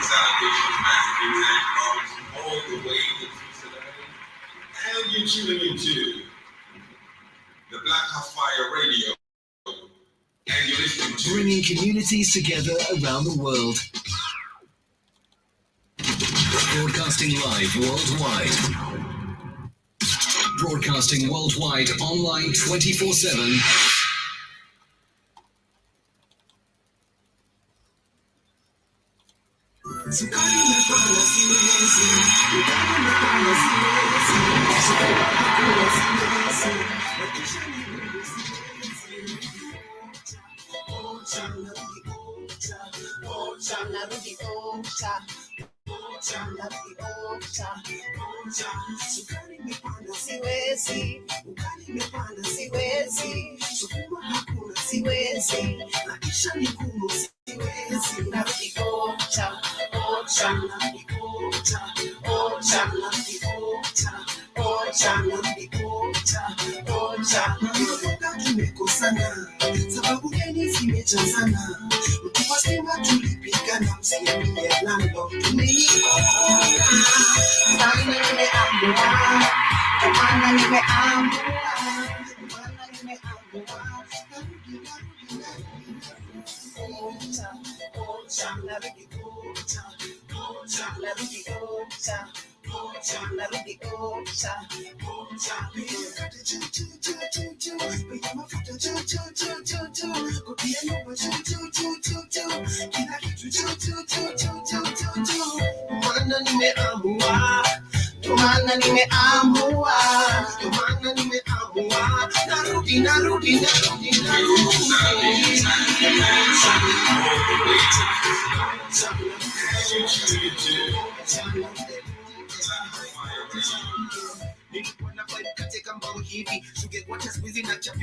television, magazines, and cars all the way to today. And you're tuning into the Black Hot Fire Radio. And you're listening to bringing communities together around the world. Broadcasting live worldwide. Broadcasting worldwide online 24/7.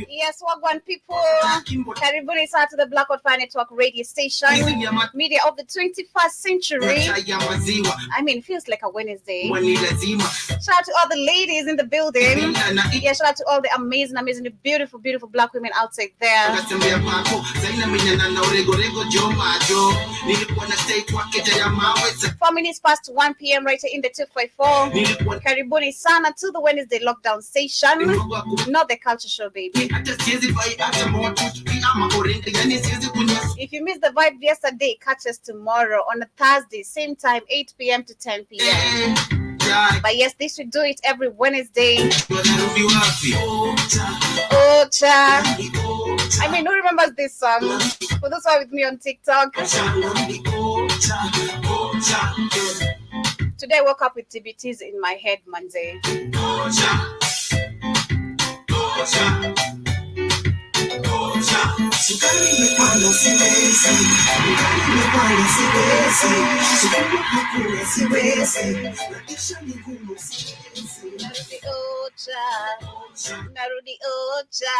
Yes, Wagwan people, karibuni sana to the Black Hot Fire Network radio station, media of the 21st century. I mean, it feels like a Wednesday. Shout out to all the ladies in the building. Yeah, shout out to all the amazing, beautiful black women outside there. 4 minutes past 1 p.m. right here in the 254. Karibuni sana to the Wednesday lockdown station. Not the culture show, baby. If you missed the vibe yesterday, catch us tomorrow on a Thursday, same time, 8 p.m. to 10 p.m. But yes, this we do it every Wednesday. Ocha. I mean, who remembers this song? For those who are with me on TikTok. Today I woke up with TBTs in my head, Manze. Narudi Ocha.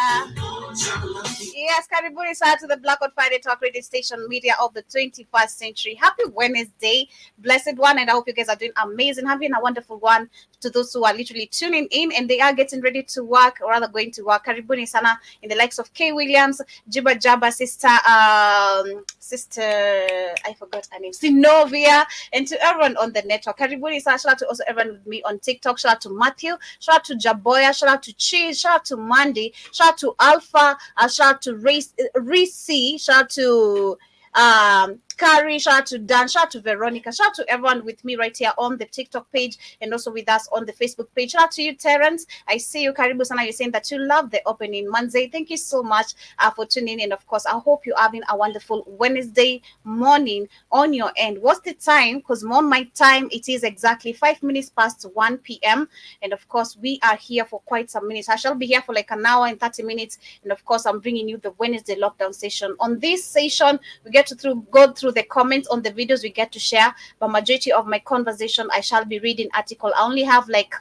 Yes, karibuni sana to the Black Hot Fire Talk radio station, media of the 21st century. Happy Wednesday, blessed one, and I hope you guys are doing amazing, having a wonderful one. To those who are literally tuning in and they are getting ready to work, or rather going to work, karibuni sana in the likes of K Williams, Jiba Jabba, sister, I forgot her name, Sinovia, and to everyone on the network. Karibuni sana. Shout out to also everyone with me on TikTok. Shout out to Matthew, shout out to Jaboya, shout out to Cheese, shout out to Mandy, shout out to Alpha, shout out to Reese, shout out to Carrie, shout out to Dan, shout out to Veronica, shout out to everyone with me right here on the TikTok page and also with us on the Facebook page. Shout out to you, Terrence. I see you, Karibu Sana. You're saying that you love the opening. Manze, thank you so much for tuning in. Of course, I hope you're having a wonderful Wednesday morning on your end. What's the time? Because on my time, it is exactly 5 minutes past 1 p.m. And of course, we are here for quite some minutes. I shall be here for like an hour and 30 minutes. And of course, I'm bringing you the Wednesday lockdown session. On this session, we get to go through the comments on the videos we get to share, but majority of my conversation I shall be reading article. I only have like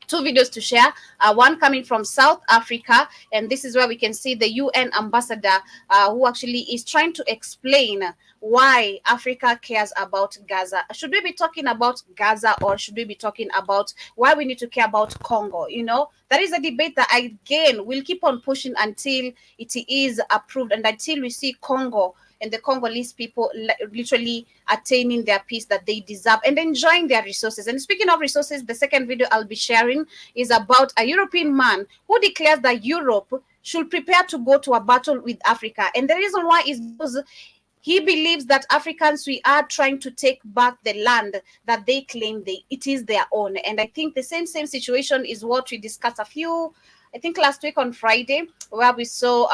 2 videos to share, one coming from South Africa, and this is where we can see the UN ambassador who actually is trying to explain why Africa cares about Gaza. Should we be talking about Gaza, or should we be talking about why we need to care about Congo? You know, that is a debate that again will keep on pushing until it is approved and until we see Congo and the Congolese people literally attaining their peace that they deserve and enjoying their resources. And speaking of resources, the second video I'll be sharing is about a European man who declares that Europe should prepare to go to a battle with Africa. And the reason why is because he believes that Africans, we are trying to take back the land that they claim it is their own. And I think the same situation is what we discussed I think last week on Friday, where we saw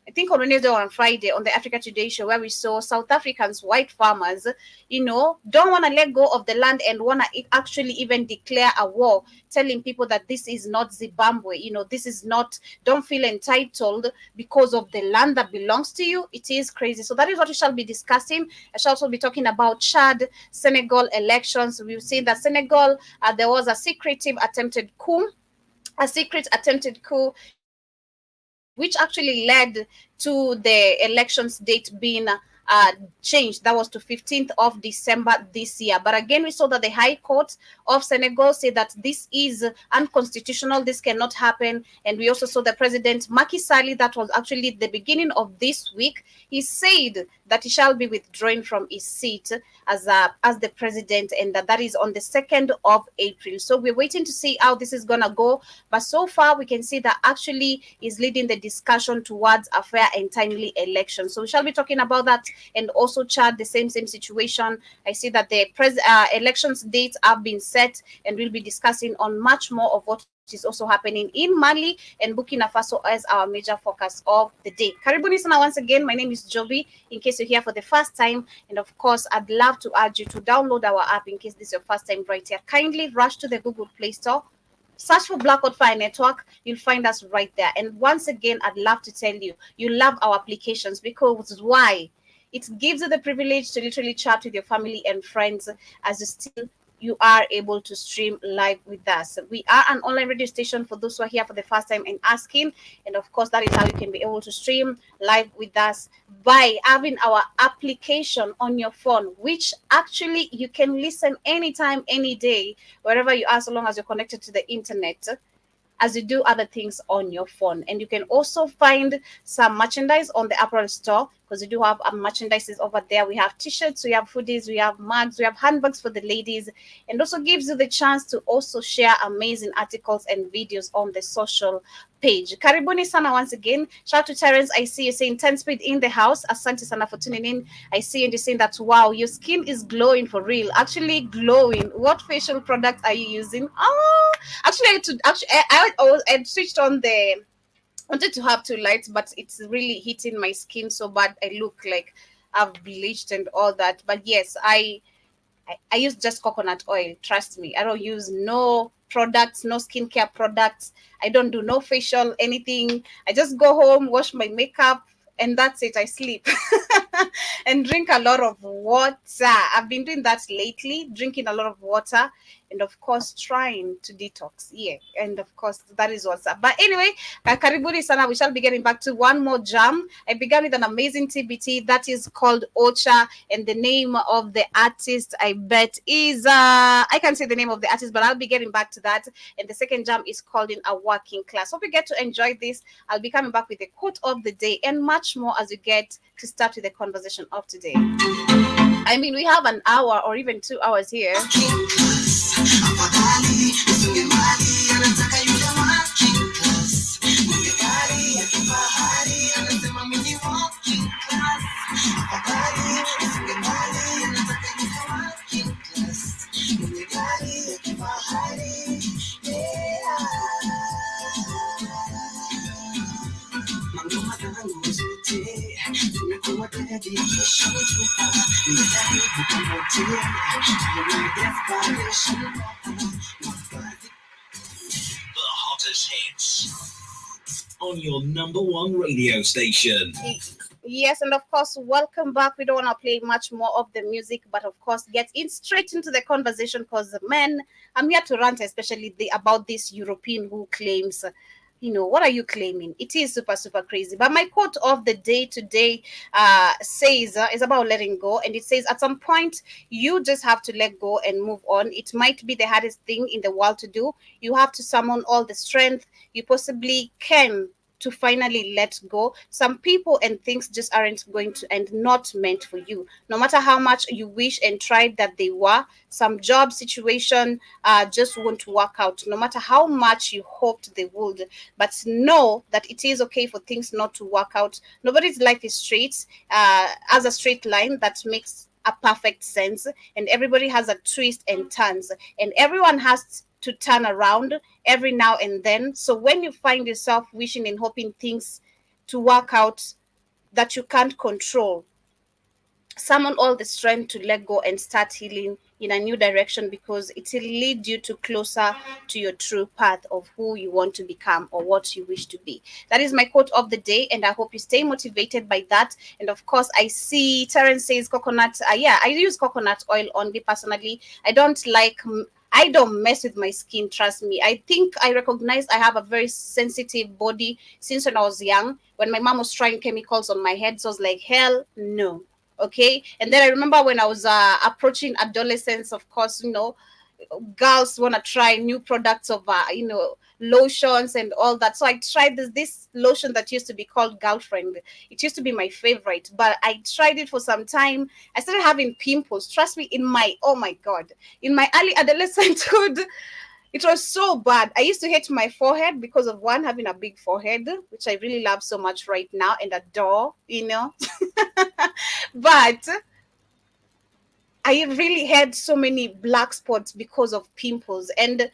I think on Wednesday or on Friday on the Africa Today show, where we saw South Africans, white farmers, don't want to let go of the land and want to actually even declare a war, telling people that this is not Zimbabwe, this is not, don't feel entitled because of the land that belongs to you. It is crazy. So that is what we shall be discussing. I shall also be talking about Chad, Senegal elections. We've seen that Senegal, there was a secret attempted coup, which actually led to the elections date being changed. That was to 15th of December this year. But again, we saw that the High Court of Senegal said that this is unconstitutional. This cannot happen. And we also saw the President Macky Sall, that was actually the beginning of this week. He said that he shall be withdrawing from his seat as the president, and that is on the 2nd of April. So we're waiting to see how this is going to go. But so far, we can see that actually is leading the discussion towards a fair and timely election. So we shall be talking about that. And also Chad, the same situation. I see that the elections dates have been set, and we'll be discussing on much more of what is also happening in Mali and Burkina Faso as our major focus of the day. Karibuni sana once again. My name is Jovi, in case you're here for the first time. And of course, I'd love to urge you to download our app in case this is your first time right here. Kindly rush to the Google Play Store. Search for Blackout Fire Network. You'll find us right there. And once again, I'd love to tell you, you love our applications because why? It gives you the privilege to literally chat with your family and friends as you are able to stream live with us. We are an online radio station for those who are here for the first time and asking. And of course, that is how you can be able to stream live with us by having our application on your phone, which actually you can listen anytime, any day, wherever you are, so long as you're connected to the internet, as you do other things on your phone. And you can also find some merchandise on the Apparel store, because we do have merchandises over there. We have t-shirts, we have hoodies, we have mugs, we have handbags for the ladies, and also gives you the chance to also share amazing articles and videos on the social page. Karibuni sana once again. Shout out to Terence. I see you saying 10 speed in the house. Asante sana for tuning in. I see you saying that, wow, your skin is glowing for real. Actually glowing. What facial product are you using? Oh, actually, I switched on wanted to have two lights, but it's really hitting my skin so bad. I look like I've bleached and all that. But yes, I use just coconut oil. Trust me. I don't use no products, no skincare products. I don't do no facial anything. I just go home, wash my makeup, and that's it. I sleep and drink a lot of water. I've been doing that lately, drinking a lot of water, and of course trying to detox. Yeah, and of course that is what's up. But anyway, karibuni sana. We shall be getting back to one more jam. I began with an amazing TBT that is called Ocha, and the name of the artist, I bet, is I can't say the name of the artist, but I'll be getting back to that. And the second jam is called In a Working Class. Hope you get to enjoy this. I'll be coming back with a quote of the day and much more as we get to start with the conversation of today. I mean, we have an hour or even 2 hours here. The hottest hits on your number one radio station. Yes, and of course, welcome back. We don't want to play much more of the music, but of course, get in straight into the conversation because, man, I'm here to rant, especially about this European who claims, what are you claiming? It is super, super crazy. But my quote of the day today says, is about letting go. And it says, at some point, you just have to let go and move on. It might be the hardest thing in the world to do. You have to summon all the strength you possibly can to finally let go. Some people and things just aren't going to end, not meant for you. No matter how much you wish and tried that they were, some job situation just won't work out, no matter how much you hoped they would. But know that it is okay for things not to work out. Nobody's life is straight, as a straight line that makes a perfect sense, and everybody has a twist and turns, and everyone has to turn around every now and then. So when you find yourself wishing and hoping things to work out that you can't control, summon all the strength to let go and start healing in a new direction, because it will lead you to closer to your true path of who you want to become or what you wish to be. That is my quote of the day, and I hope you stay motivated by that. And of course, I see Terence says coconut. Yeah, I use coconut oil only personally. I don't mess with my skin, trust me. I think I recognize I have a very sensitive body since when I was young. When my mom was trying chemicals on my head, so I was like, hell no. Okay. And then I remember when I was approaching adolescence, of course, girls want to try new products of lotions and all that. So I tried this lotion that used to be called Girlfriend. It used to be my favorite, but I tried it for some time. I started having pimples, trust me, in my early adolescenthood. It was so bad. I used to hate my forehead because of one, having a big forehead, which I really love so much right now and adore, But I really had so many black spots because of pimples. And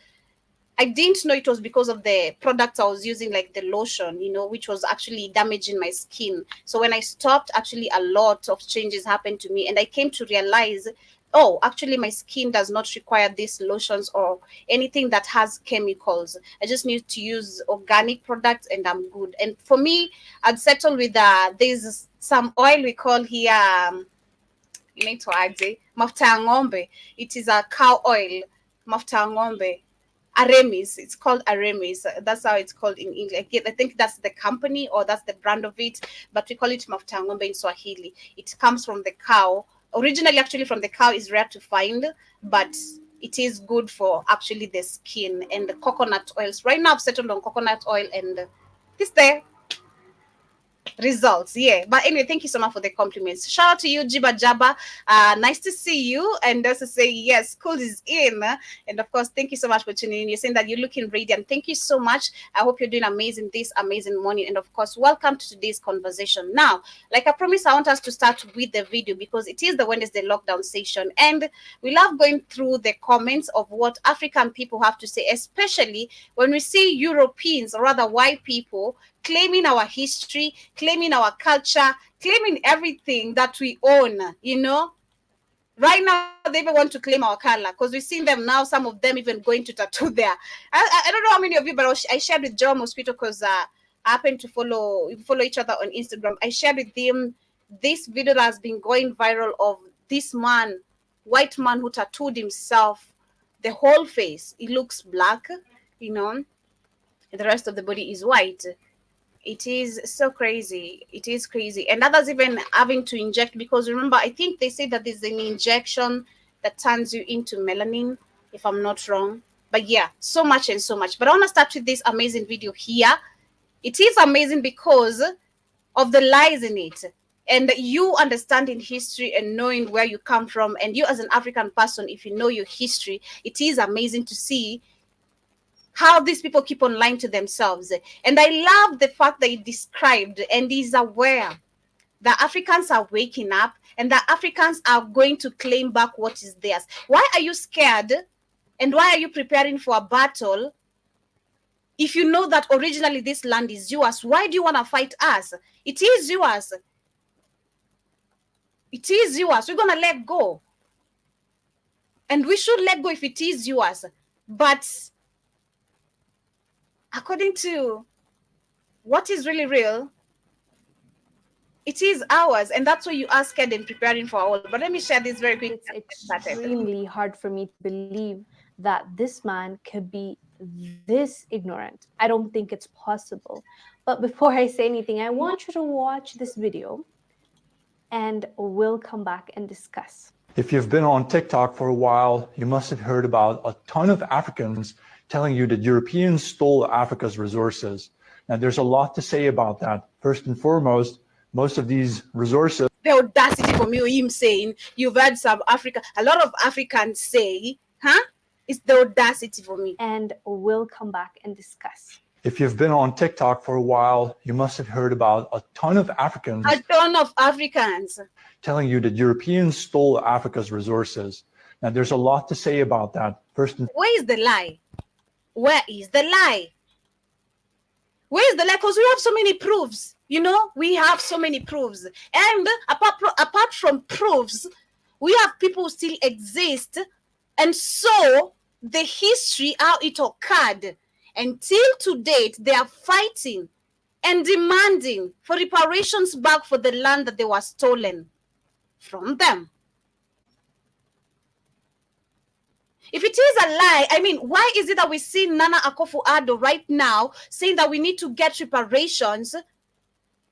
I didn't know it was because of the products I was using, like the lotion, which was actually damaging my skin. So when I stopped, actually a lot of changes happened to me. And I came to realize, oh, actually my skin does not require these lotions or anything that has chemicals. I just need to use organic products and I'm good. And for me, I'd settle with there's some oil we call here, mafuta ya ng'ombe. It is a cow oil, mafuta ya ng'ombe. Aramis, it's called Aramis. That's how it's called in English. I think that's the company or that's the brand of it, but we call it mafuta ya ng'ombe in Swahili. It comes from the cow. Originally, actually, from the cow is rare to find, but it is good for actually the skin and the coconut oils. Right now, I've settled on coconut oil and this there. Results, yeah. But anyway, thank you so much for the compliments. Shout out to you, Jiba Jabba. Nice to see you. And also say, yes, school is in. And of course, thank you so much for tuning in. You're saying that you're looking radiant. Thank you so much. I hope you're doing amazing this amazing morning. And of course, welcome to today's conversation. Now, like I promised, I want us to start with the video because it is the Wednesday lockdown session. And we love going through the comments of what African people have to say, especially when we see Europeans, or rather white people, claiming our history, claiming our culture, claiming everything that we own, Right now, they even want to claim our color because we've seen them now, some of them even going to tattoo there. I don't know how many of you, but I shared with Joe Mosquito because I happen to follow each other on Instagram. I shared with him this video that has been going viral of this man, white man who tattooed himself, the whole face. He looks black, the rest of the body is white. It is so crazy. It is crazy. And others even having to inject, because remember, I think they say that there's an injection that turns you into melanin, if I'm not wrong. But yeah, so much and so much. But I want to start with this amazing video here. It is amazing because of the lies in it. And you understanding history and knowing where you come from. And you as an African person, if you know your history, it is amazing to see how these people keep on lying to themselves. And I love the fact that he described and he's aware that Africans are waking up and that Africans are going to claim back what is theirs. Why are you scared? And why are you preparing for a battle if you know that originally this land is yours? Why do you want to fight us? It is yours. It is yours. We're going to let go. And we should let go if it is yours. But according to what is really real, it is ours, and that's why you are scared and preparing for all. But let me share this very quick. It's extremely hard for me to believe that this man could be this ignorant. I don't think it's possible. But before I say anything, I want you to watch this video, and we'll come back and discuss. If you've been on TikTok for a while, you must have heard about a ton of Africans telling you that Europeans stole Africa's resources. Now, there's a lot to say about that. First and foremost, most of these resources. The audacity for me, him saying, you've heard some Africa, a lot of Africans say, huh? It's the audacity for me. And we'll come back and discuss. If you've been on TikTok for a while, you must have heard about a ton of Africans telling you that Europeans stole Africa's resources. Now, there's a lot to say about that. Where is the lie? Where is the lie? Where is the lie? Because we have so many proofs. You know, we have so many proofs. And apart from proofs, we have people who still exist. And so the history, how it occurred, until to date, they are fighting and demanding for reparations back for the land that they were stolen from them. If it is a lie, I mean, why is it that we see Nana Akufo-Addo right now saying that we need to get reparations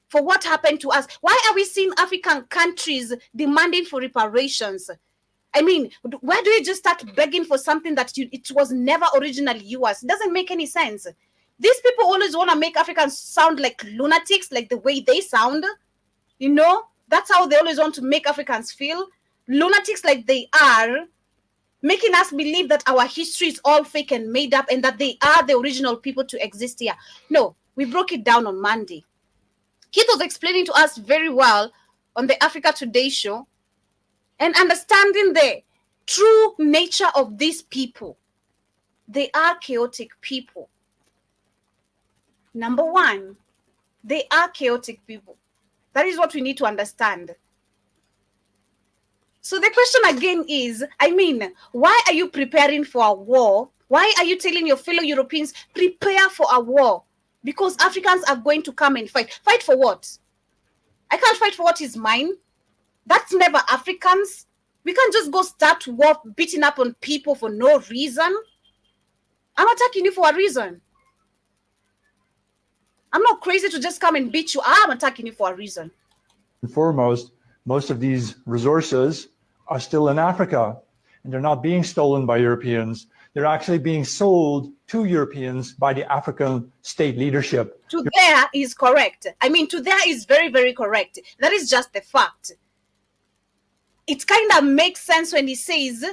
for what happened to us? Why are we seeing African countries demanding for reparations? I mean, where do you just start begging for something that it was never originally yours? It doesn't make any sense. These people always want to make Africans sound like lunatics, like the way they sound. You know, that's how they always want to make Africans feel. Lunatics like they are, making us believe that our history is all fake and made up and that they are the original people to exist here. No, we broke it down on Monday. Keith was explaining to us very well on the Africa Today show, and understanding the true nature of these people. They are chaotic people. Number one, they are chaotic people. That is what we need to understand. So the question again is, I mean, why are you preparing for a war? Why are you telling your fellow Europeans, prepare for a war? Because Africans are going to come and fight. Fight for what? I can't fight for what is mine. That's never Africans. We can't just go start war beating up on people for no reason. I'm attacking you for a reason. I'm not crazy to just come and beat you. I'm attacking you for a reason. And foremost, most of these resources are still in Africa, and they're not being stolen by Europeans. They're actually being sold to Europeans by the African state leadership. To there is correct. I mean, to there is very, very correct. That is just the fact. It kind of makes sense when he says,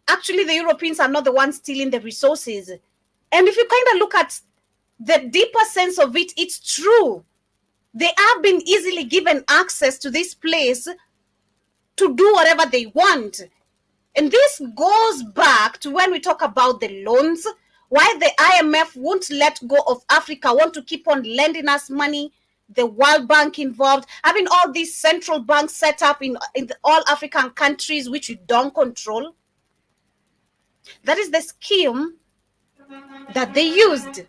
actually, the Europeans are not the ones stealing the resources. And if you kind of look at the deeper sense of it, it's true. They have been easily given access to this place to do whatever they want. And this goes back to when we talk about the loans, why the IMF won't let go of Africa, want to keep on lending us money, the World Bank involved, having all these central banks set up in all African countries, which we don't control. That is the scheme that they used.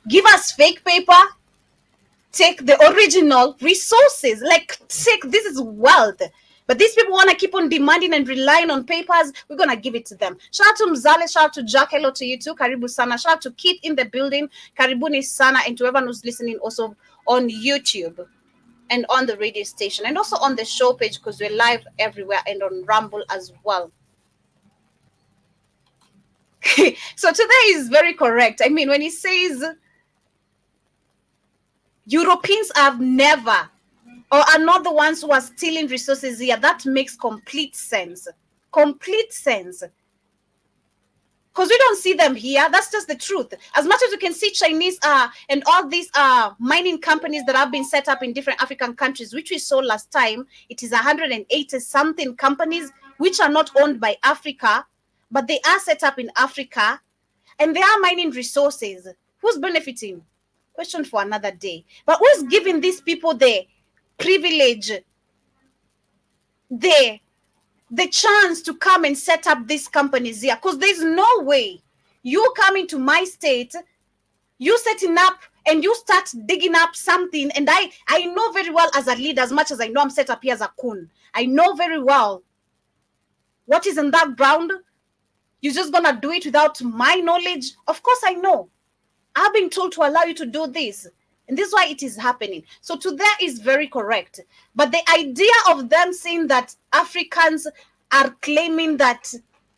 Give us fake paper, take the original resources, like this is wealth. But these people want to keep on demanding and relying on papers. We're going to give it to them. Shout out to Mzale, shout out to Jack, hello to you too. Karibu sana. Shout out to Keith in the building. Karibuni sana. And to everyone who's listening also on YouTube and on the radio station. And also on the show page because we're live everywhere and on Rumble as well. So today is very correct. I mean, when he says Europeans have never or are not the ones who are stealing resources here, that makes complete sense. Complete sense. Because we don't see them here. That's just the truth. As much as you can see Chinese and all these mining companies that have been set up in different African countries, which we saw last time, it is 180 something companies which are not owned by Africa, but they are set up in Africa and they are mining resources. Who's benefiting? Question for another day. But who's giving these people the privilege, the chance to come and set up these companies here? Because there's no way you coming to my state, you setting up and you start digging up something. And I know very well as a leader, as much as I know I'm set up here as a coon, I know very well what is in that ground. You're just going to do it without my knowledge? Of course I know. I've been told to allow you to do this. And this is why it is happening. So to that is very correct. But the idea of them saying that Africans are claiming that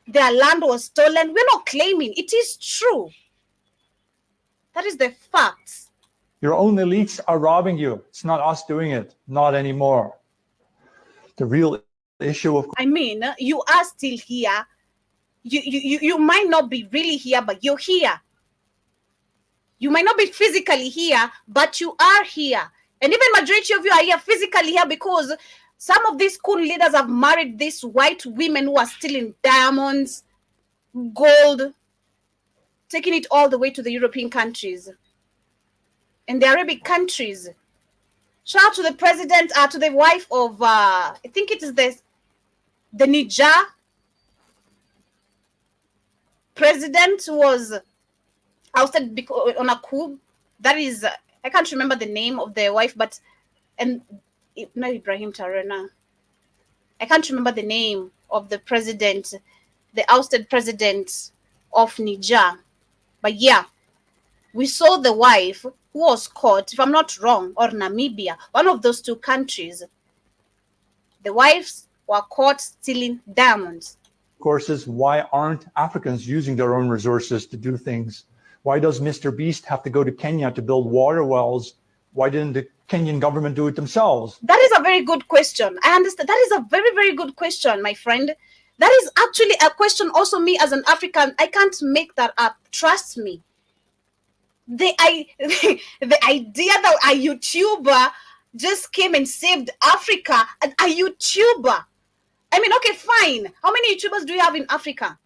their land was stolen, we're not claiming. It is true. That is the facts. Your own elites are robbing you. It's not us doing it, not anymore. The real issue, of I mean, you are still here. You might not be really here, but you're here. You might not be physically here, but you are here. And even majority of you are here physically here because some of these cool leaders have married these white women who are stealing diamonds, gold, taking it all the way to the European countries and the Arabic countries. Shout out to the president, to the wife of, I think it is the Niger president who was ousted on a coup. That is, I can't remember the name of the wife, but, and no, Ibrahim Tarena. I can't remember the name of the president, the ousted president of Niger. But yeah, we saw the wife who was caught, if I'm not wrong, or Namibia, one of those two countries. The wives were caught stealing diamonds. course, is why aren't Africans using their own resources to do things? Why does Mr. Beast have to go to Kenya to build water wells? Why didn't the Kenyan government do it themselves? That is a very good question. I understand. That is a very, very good question, my friend. That is actually a question also me as an African, I can't make that up. Trust me. The idea that a YouTuber just came and saved Africa, a YouTuber. I mean, okay, fine. How many YouTubers do you have in Africa?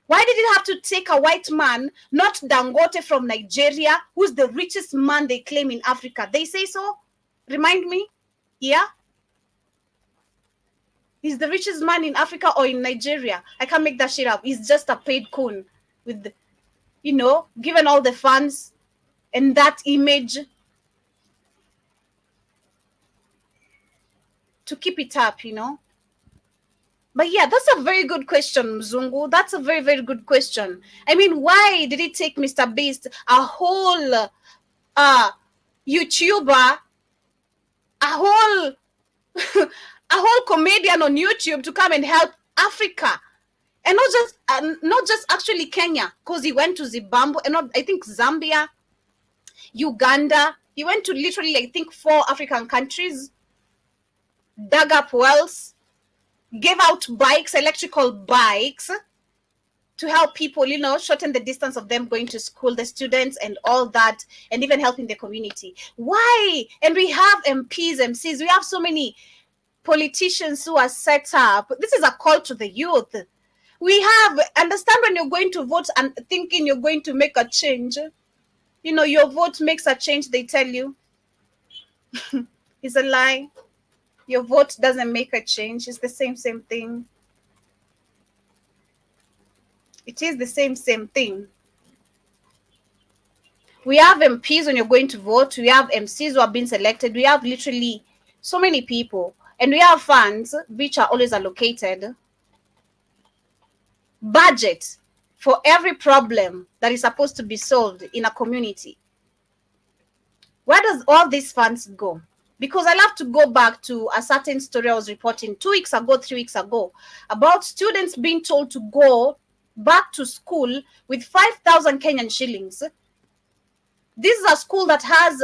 Why did it have to take a white man, not Dangote from Nigeria, who's the richest man they claim in Africa? They say so? Remind me? Yeah? He's the richest man in Africa or in Nigeria. I can't make that shit up. He's just a paid coon with, you know, given all the funds and that image to keep it up, you know. But yeah, that's a very good question, Mzungu. That's a very, very good question. I mean, why did it take Mr. Beast, a whole YouTuber, a whole a whole comedian on YouTube to come and help Africa? And not just actually Kenya, because he went to Zimbabwe and not, I think Zambia, Uganda. He went to literally, I think, 4 African countries, dug up wells, gave out bikes, electrical bikes, to help people, you know, shorten the distance of them going to school, the students and all that, and even helping the community. Why? And we have MPs, MCs, we have so many politicians who are set up. This is a call to the youth. We have, understand when you're going to vote and thinking you're going to make a change, you know, your vote makes a change, they tell you. It's a lie. Your vote doesn't make a change. It's the same thing. It is the same thing. We have MPs when you're going to vote. We have MCs who have been selected. We have literally so many people. And we have funds which are always allocated. Budget for every problem that is supposed to be solved in a community. Where does all these funds go? Because I love to go back to a certain story I was reporting 2 weeks ago, 3 weeks ago, about students being told to go back to school with 5,000 Kenyan shillings. This is a school that has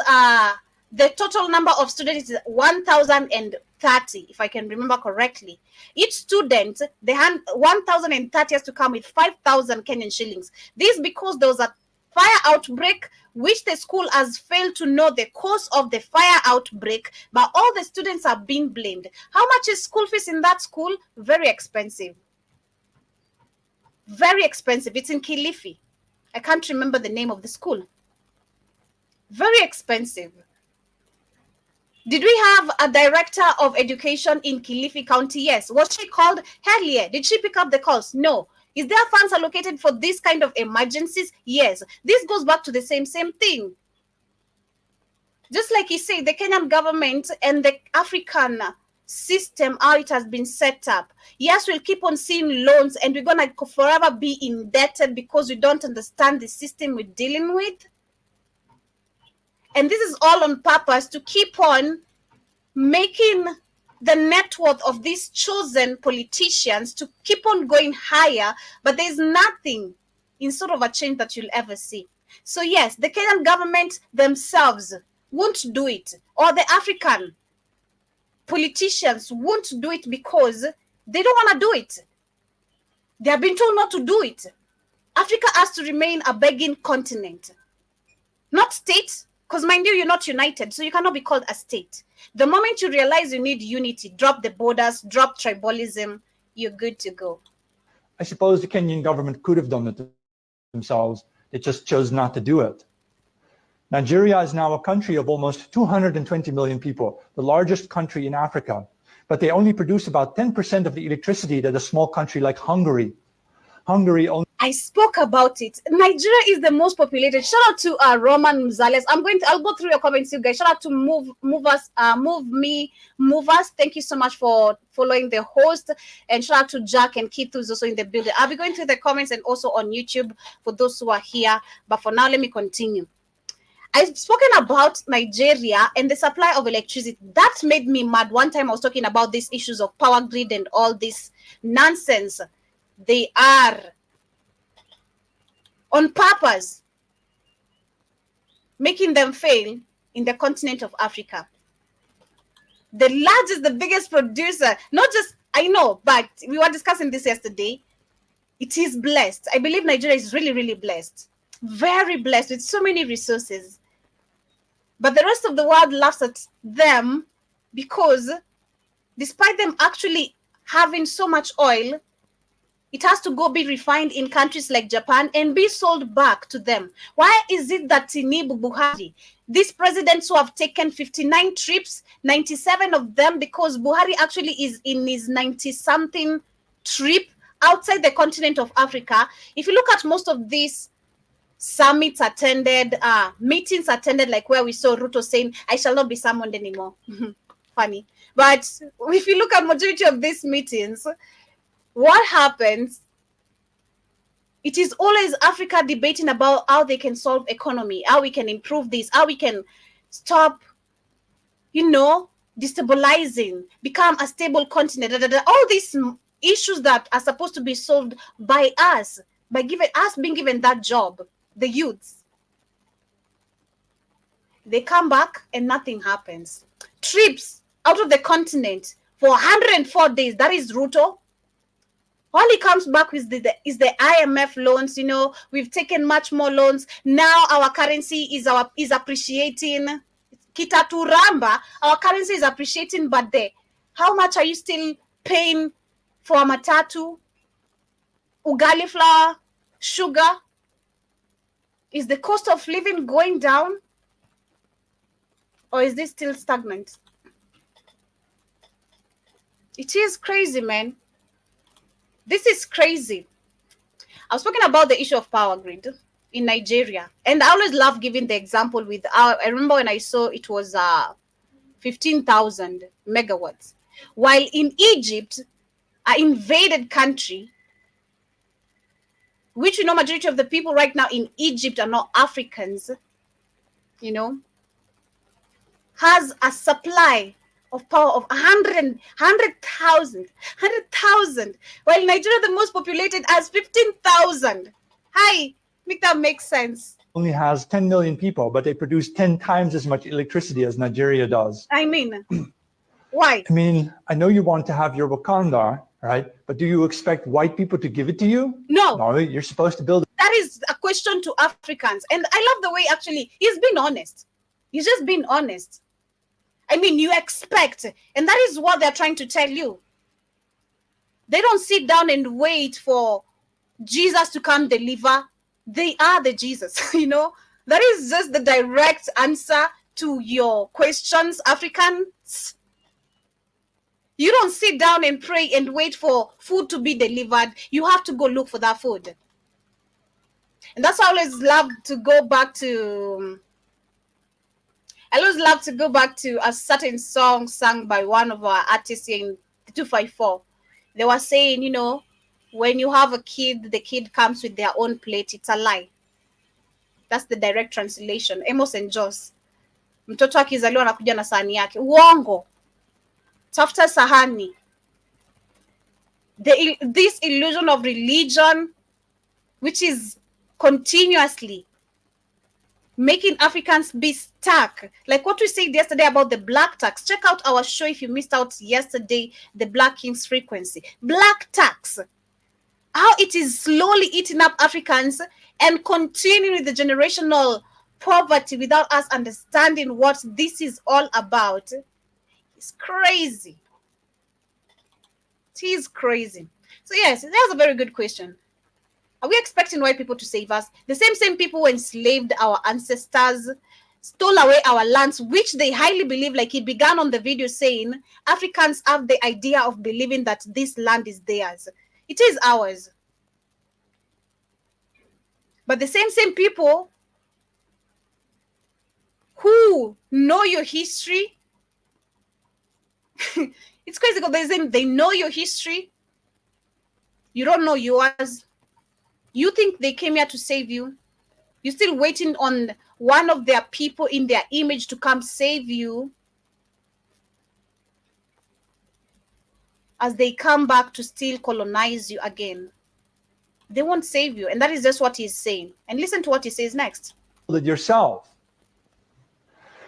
the total number of students is 1,030, if I can remember correctly. Each student, they hand 1,030 has to come with 5,000 Kenyan shillings. This because there was a fire outbreak, which the school has failed to know the cause of the fire outbreak, but all the students are being blamed. How much is school fees in that school? Very expensive. Very expensive. It's in Kilifi. I can't remember the name of the school. Very expensive. Did we have a director of education in Kilifi County? Yes. Was she called? Hell yeah. Did she pick up the calls? No. Is there funds allocated for this kind of emergencies? Yes. This goes back to the same thing. Just like you say, the Kenyan government and the African system, how it has been set up. Yes, we'll keep on seeing loans and we're going to forever be indebted because we don't understand the system we're dealing with. And this is all on purpose to keep on making the net worth of these chosen politicians to keep on going higher, but there's nothing in sort of a change that you'll ever see. So yes, the Kenyan government themselves won't do it, or the African politicians won't do it because they don't want to do it. They have been told not to do it. Africa has to remain a begging continent, not state, because mind you, you're not united, so you cannot be called a state. The moment you realize you need unity, drop the borders, drop tribalism, you're good to go. I suppose the Kenyan government could have done it themselves. They just chose not to do it. Nigeria is now a country of almost 220 million people, the largest country in Africa, but they only produce about 10% of the electricity that a small country like Hungary. Hungary only. I spoke about it. Nigeria is the most populated. Shout out to Roman Mzales. I'll go through your comments, you guys. Shout out to Move Us. Thank you so much for following the host. And shout out to Jack and Keith, who's also in the building. I'll be going through the comments and also on YouTube for those who are here. But for now, let me continue. I've spoken about Nigeria and the supply of electricity. That made me mad. One time I was talking about these issues of power grid and all this nonsense. They are on purpose making them fail in the continent of Africa. The largest, the biggest producer, not just, I know, but we were discussing this yesterday. It is blessed. I believe Nigeria is really, really blessed. Very blessed with so many resources. But the rest of the world laughs at them because despite them actually having so much oil, it has to go be refined in countries like Japan and be sold back to them. Why is it that Tinubu, Buhari, these presidents who have taken 59 trips, 97 of them, because Buhari actually is in his 90-something trip outside the continent of Africa. If you look at most of these summits attended, meetings attended, like where we saw Ruto saying, I shall not be summoned anymore. Funny. But if you look at majority of these meetings, what happens? It is always Africa debating about how they can solve economy, how we can improve this, how we can stop, destabilizing, become a stable continent. All these issues that are supposed to be solved by us, by being given that job, the youths. They come back and nothing happens. Trips out of the continent for 104 days. That is Ruto. All he comes back with is the IMF loans. We've taken much more loans. Now our currency is appreciating. Kitaturamba, our currency is appreciating, but how much are you still paying for matatu, ugali flour, sugar? Is the cost of living going down? Or is this still stagnant? It is crazy, man. This is crazy. I was talking about the issue of power grid in Nigeria. And I always love giving the example with, I remember when I saw it was 15,000 megawatts. While in Egypt, an invaded country, which majority of the people right now in Egypt are not Africans, has a supply of power of 100,000, while Nigeria, the most populated, has 15,000. Hi, make that make sense. Only has 10 million people, but they produce 10 times as much electricity as Nigeria does. I mean, why? I mean, I know you want to have your Wakanda, right? But do you expect white people to give it to you? No. No, you're supposed to build. That is a question to Africans. And I love the way actually he's been honest. He's just been honest. I mean, you expect, and that is what they're trying to tell you. They don't sit down and wait for Jesus to come deliver. They are the Jesus, That is just the direct answer to your questions, Africans. You don't sit down and pray and wait for food to be delivered. You have to go look for that food. And that's why I always love to go back to a certain song sung by one of our artists in 254. They were saying, when you have a kid, the kid comes with their own plate. It's a lie. That's the direct translation. Amos and Joss. Mtoto akizaliwa anakuja na sahani yake. Uongo. Tafuta sahani. This illusion of religion, which is continuously making Africans be stuck. Like what we said yesterday about the black tax. Check out our show if you missed out yesterday, the Black Kings frequency. Black tax. How it is slowly eating up Africans and continuing with the generational poverty without us understanding what this is all about. It's crazy. It is crazy. So yes, that's a very good question. Are we expecting white people to save us? The same people who enslaved our ancestors, stole away our lands, which they highly believe, like he began on the video saying, Africans have the idea of believing that this land is theirs. It is ours. But the same people who know your history, it's crazy because they know your history. You don't know yours. You think they came here to save you. You're still waiting on one of their people in their image to come save you as they come back to still colonize you again. They won't save you. And that is just what he's saying. And listen to what he says next. Yourself.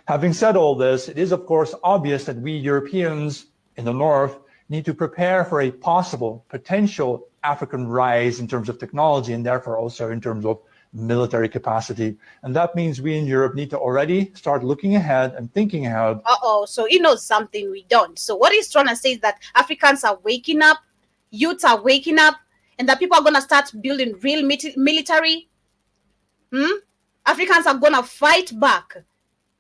Having said all this, it is of course obvious that we Europeans in the North need to prepare for a possible, potential African rise in terms of technology and therefore also in terms of military capacity. And that means we in Europe need to already start looking ahead and thinking ahead. So he knows something we don't. So what he's trying to say is that Africans are waking up, youths are waking up, and that people are going to start building real military. Africans are going to fight back.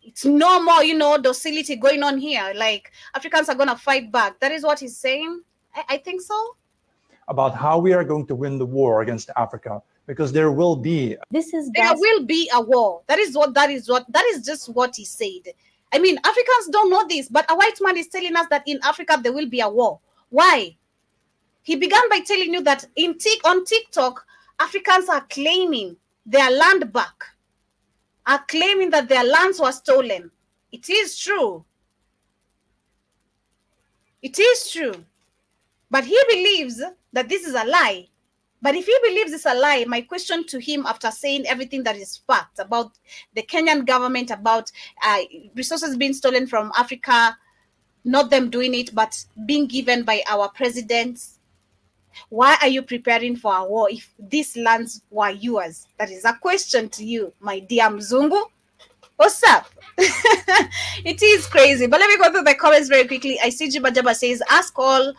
It's no more, docility going on here. Like, Africans are going to fight back. That is what he's saying. I think so. About how we are going to win the war against Africa, because there will be. There will be a war. That is just what he said. I mean, Africans don't know this, but a white man is telling us that in Africa there will be a war. Why? He began by telling you that on TikTok, Africans are claiming their land back, are claiming that their lands were stolen. It is true. It is true. But he believes that this is a lie. But if he believes it's a lie, my question to him after saying everything that is fact about the Kenyan government, about resources being stolen from Africa, not them doing it, but being given by our presidents, why are you preparing for a war if these lands were yours? That is a question to you, my dear Mzungu. What's up? It is crazy. But let me go through the comments very quickly. I see Jiba Jaba says, ask all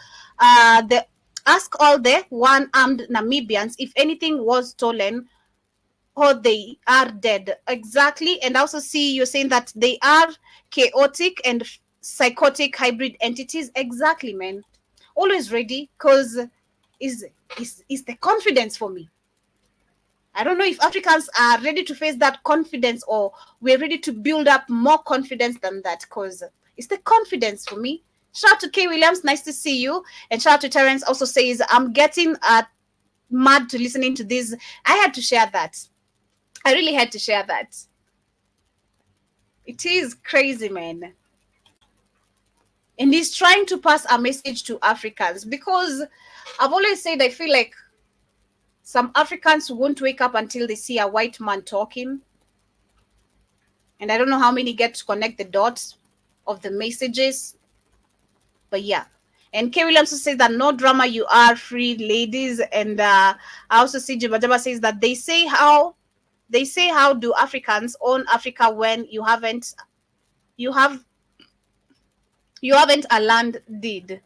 the one-armed Namibians if anything was stolen or they are dead. Exactly. And I also see you saying that they are chaotic and psychotic hybrid entities. Exactly, man. Always ready, because is the confidence for me. I don't know if Africans are ready to face that confidence or we're ready to build up more confidence than that, because it's the confidence for me. Shout out to K. Williams, nice to see you. And shout out to Terence, also says, I'm getting mad to listening to this. I had to share that. I really had to share that. It is crazy, man. And he's trying to pass a message to Africans, because I've always said I feel like some Africans won't wake up until they see a white man talking. And I don't know how many get to connect the dots of the messages. But yeah. And K. Williams also says that no drama, you are free, ladies. And I also see Jibajaba says that they say how do Africans own Africa when you haven't a land deed.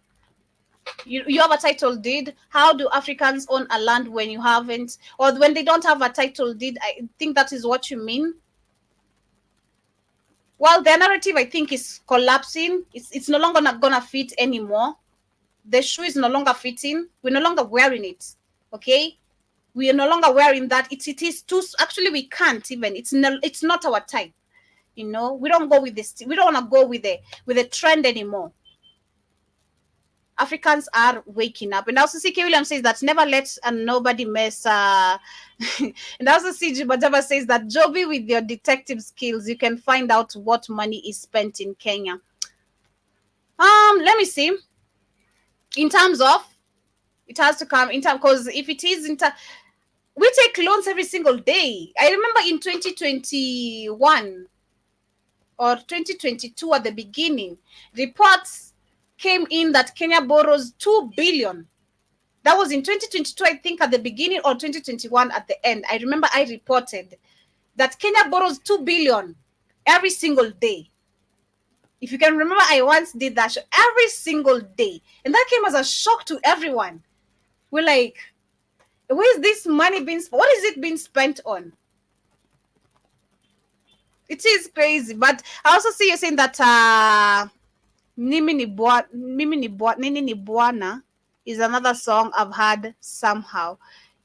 You have a title deed. How do Africans own a land when you haven't, or when they don't have a title deed? I think that is what you mean. Well, the narrative, I think, is collapsing. It's no longer not gonna fit anymore. The shoe is no longer fitting. We're no longer wearing it. Okay, we are no longer wearing that. It is too. Actually, we can't even. It's not our type. We don't go with this. We don't want to go with the trend anymore. Africans are waking up. And also C.K. Williams says that never let nobody mess. And also C.G. Bajaba says that Joby, with your detective skills, you can find out what money is spent in Kenya. Let me see. In terms of, it has to come in terms, because if it is We take loans every single day. I remember in 2021 or 2022 at the beginning, reports came in that Kenya borrows 2 billion. That was in 2022, I think, at the beginning, or 2021 at the end. I remember I reported that Kenya borrows 2 billion every single day. If you can remember, I once did that show every single day. And that came as a shock to everyone. We're like, where is this money being spent? What is it being spent on? It is crazy. But I also see you saying that Nini ni Bwana is another song I've heard somehow.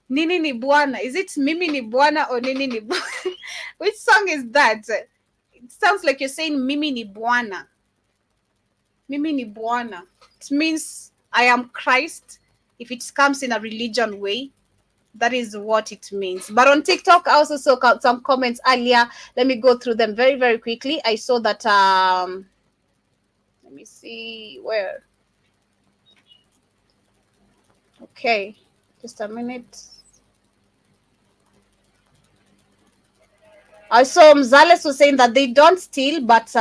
Nini ni Bwana. Is it Mimi ni Bwana or Nini ni Bwana? Which song is that? It sounds like you're saying Mimi ni Bwana. Mimi ni Bwana. It means I am Christ. If it comes in a religion way, that is what it means. But on TikTok, I also saw some comments earlier. Let me go through them very, very quickly. I saw that, let me see where. Okay, just a minute. I saw Mzales was saying that they don't steal, but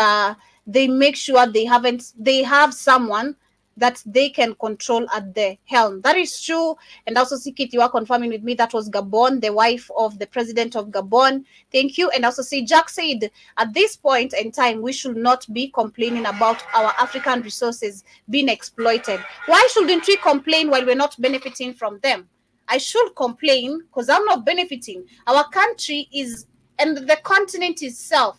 they make sure they have someone that they can control at the helm. That is true. And also, Sikit, you are confirming with me that was Gabon, the wife of the president of Gabon. Thank you. And also, see, Jack said, at this point in time, we should not be complaining about our African resources being exploited. Why shouldn't we complain while we're not benefiting from them? I should complain because I'm not benefiting. Our country is, and the continent itself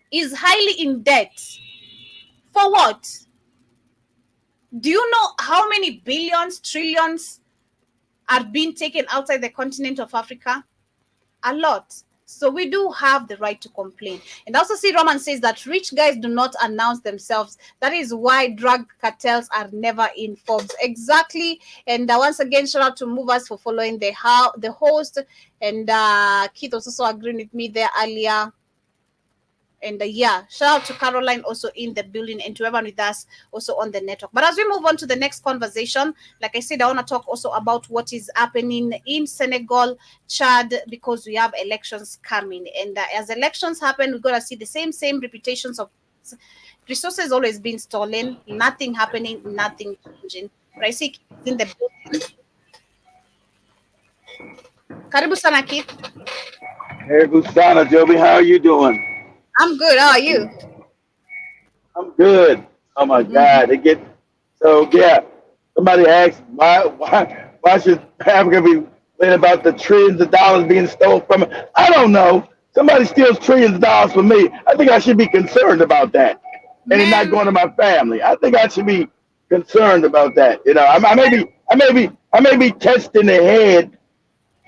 is highly in debt. For what? Do you know how many billions, trillions are being taken outside the continent of Africa? A lot. So we do have the right to complain. And also see Roman says that rich guys do not announce themselves. That is why drug cartels are never informed. Exactly. And once again, shout out to Movers for following the host. And Keith also agreeing with me there earlier. And yeah, shout out to Caroline also in the building and to everyone with us also on the network. But as we move on to the next conversation, like I said, I want to talk also about what is happening in Senegal, Chad, because we have elections coming. And as elections happen, we're going to see the same reputations of resources always being stolen, nothing happening, nothing changing. But I see Keith in the building. Karibu sana, Keith. Hey, Gusana, Joby, how are you doing? I'm good. How are you? I'm good. Oh my God, they get so yeah. Somebody asked why should Africa be laying about the trillions of dollars being stolen from it? I don't know. Somebody steals trillions of dollars from me. I think I should be concerned about that, and it's not going to my family. I think I should be concerned about that. You know, I may be testing the head,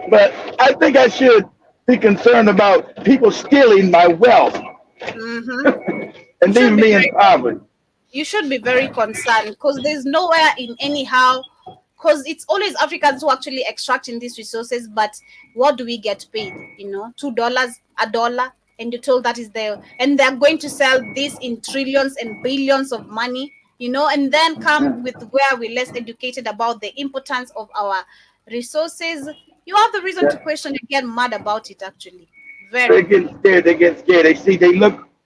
but I think I should be concerned about people stealing my wealth. And leaving me in poverty. You should be very concerned because there's nowhere in anyhow, because it's always Africans who actually extracting these resources. But what do we get paid? You know, $2, $1, and you're told that is there, and they're going to sell this in trillions and billions of money. You know, and then come with where we're less educated about the importance of our resources. You have the reason to question and get mad about it. Actually. They get scared. They see, they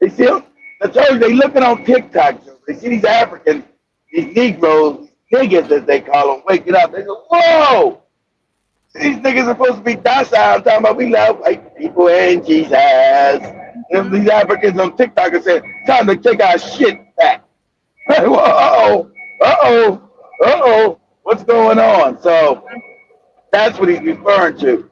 see, I told you, they looking on TikTok. They see these Africans, these Negroes, niggas as they call them, waking up. They go, whoa! These niggas are supposed to be docile. I'm talking about we love white people and Jesus. And these Africans on TikTok are saying, time to take our shit back. What's going on? So that's what he's referring to.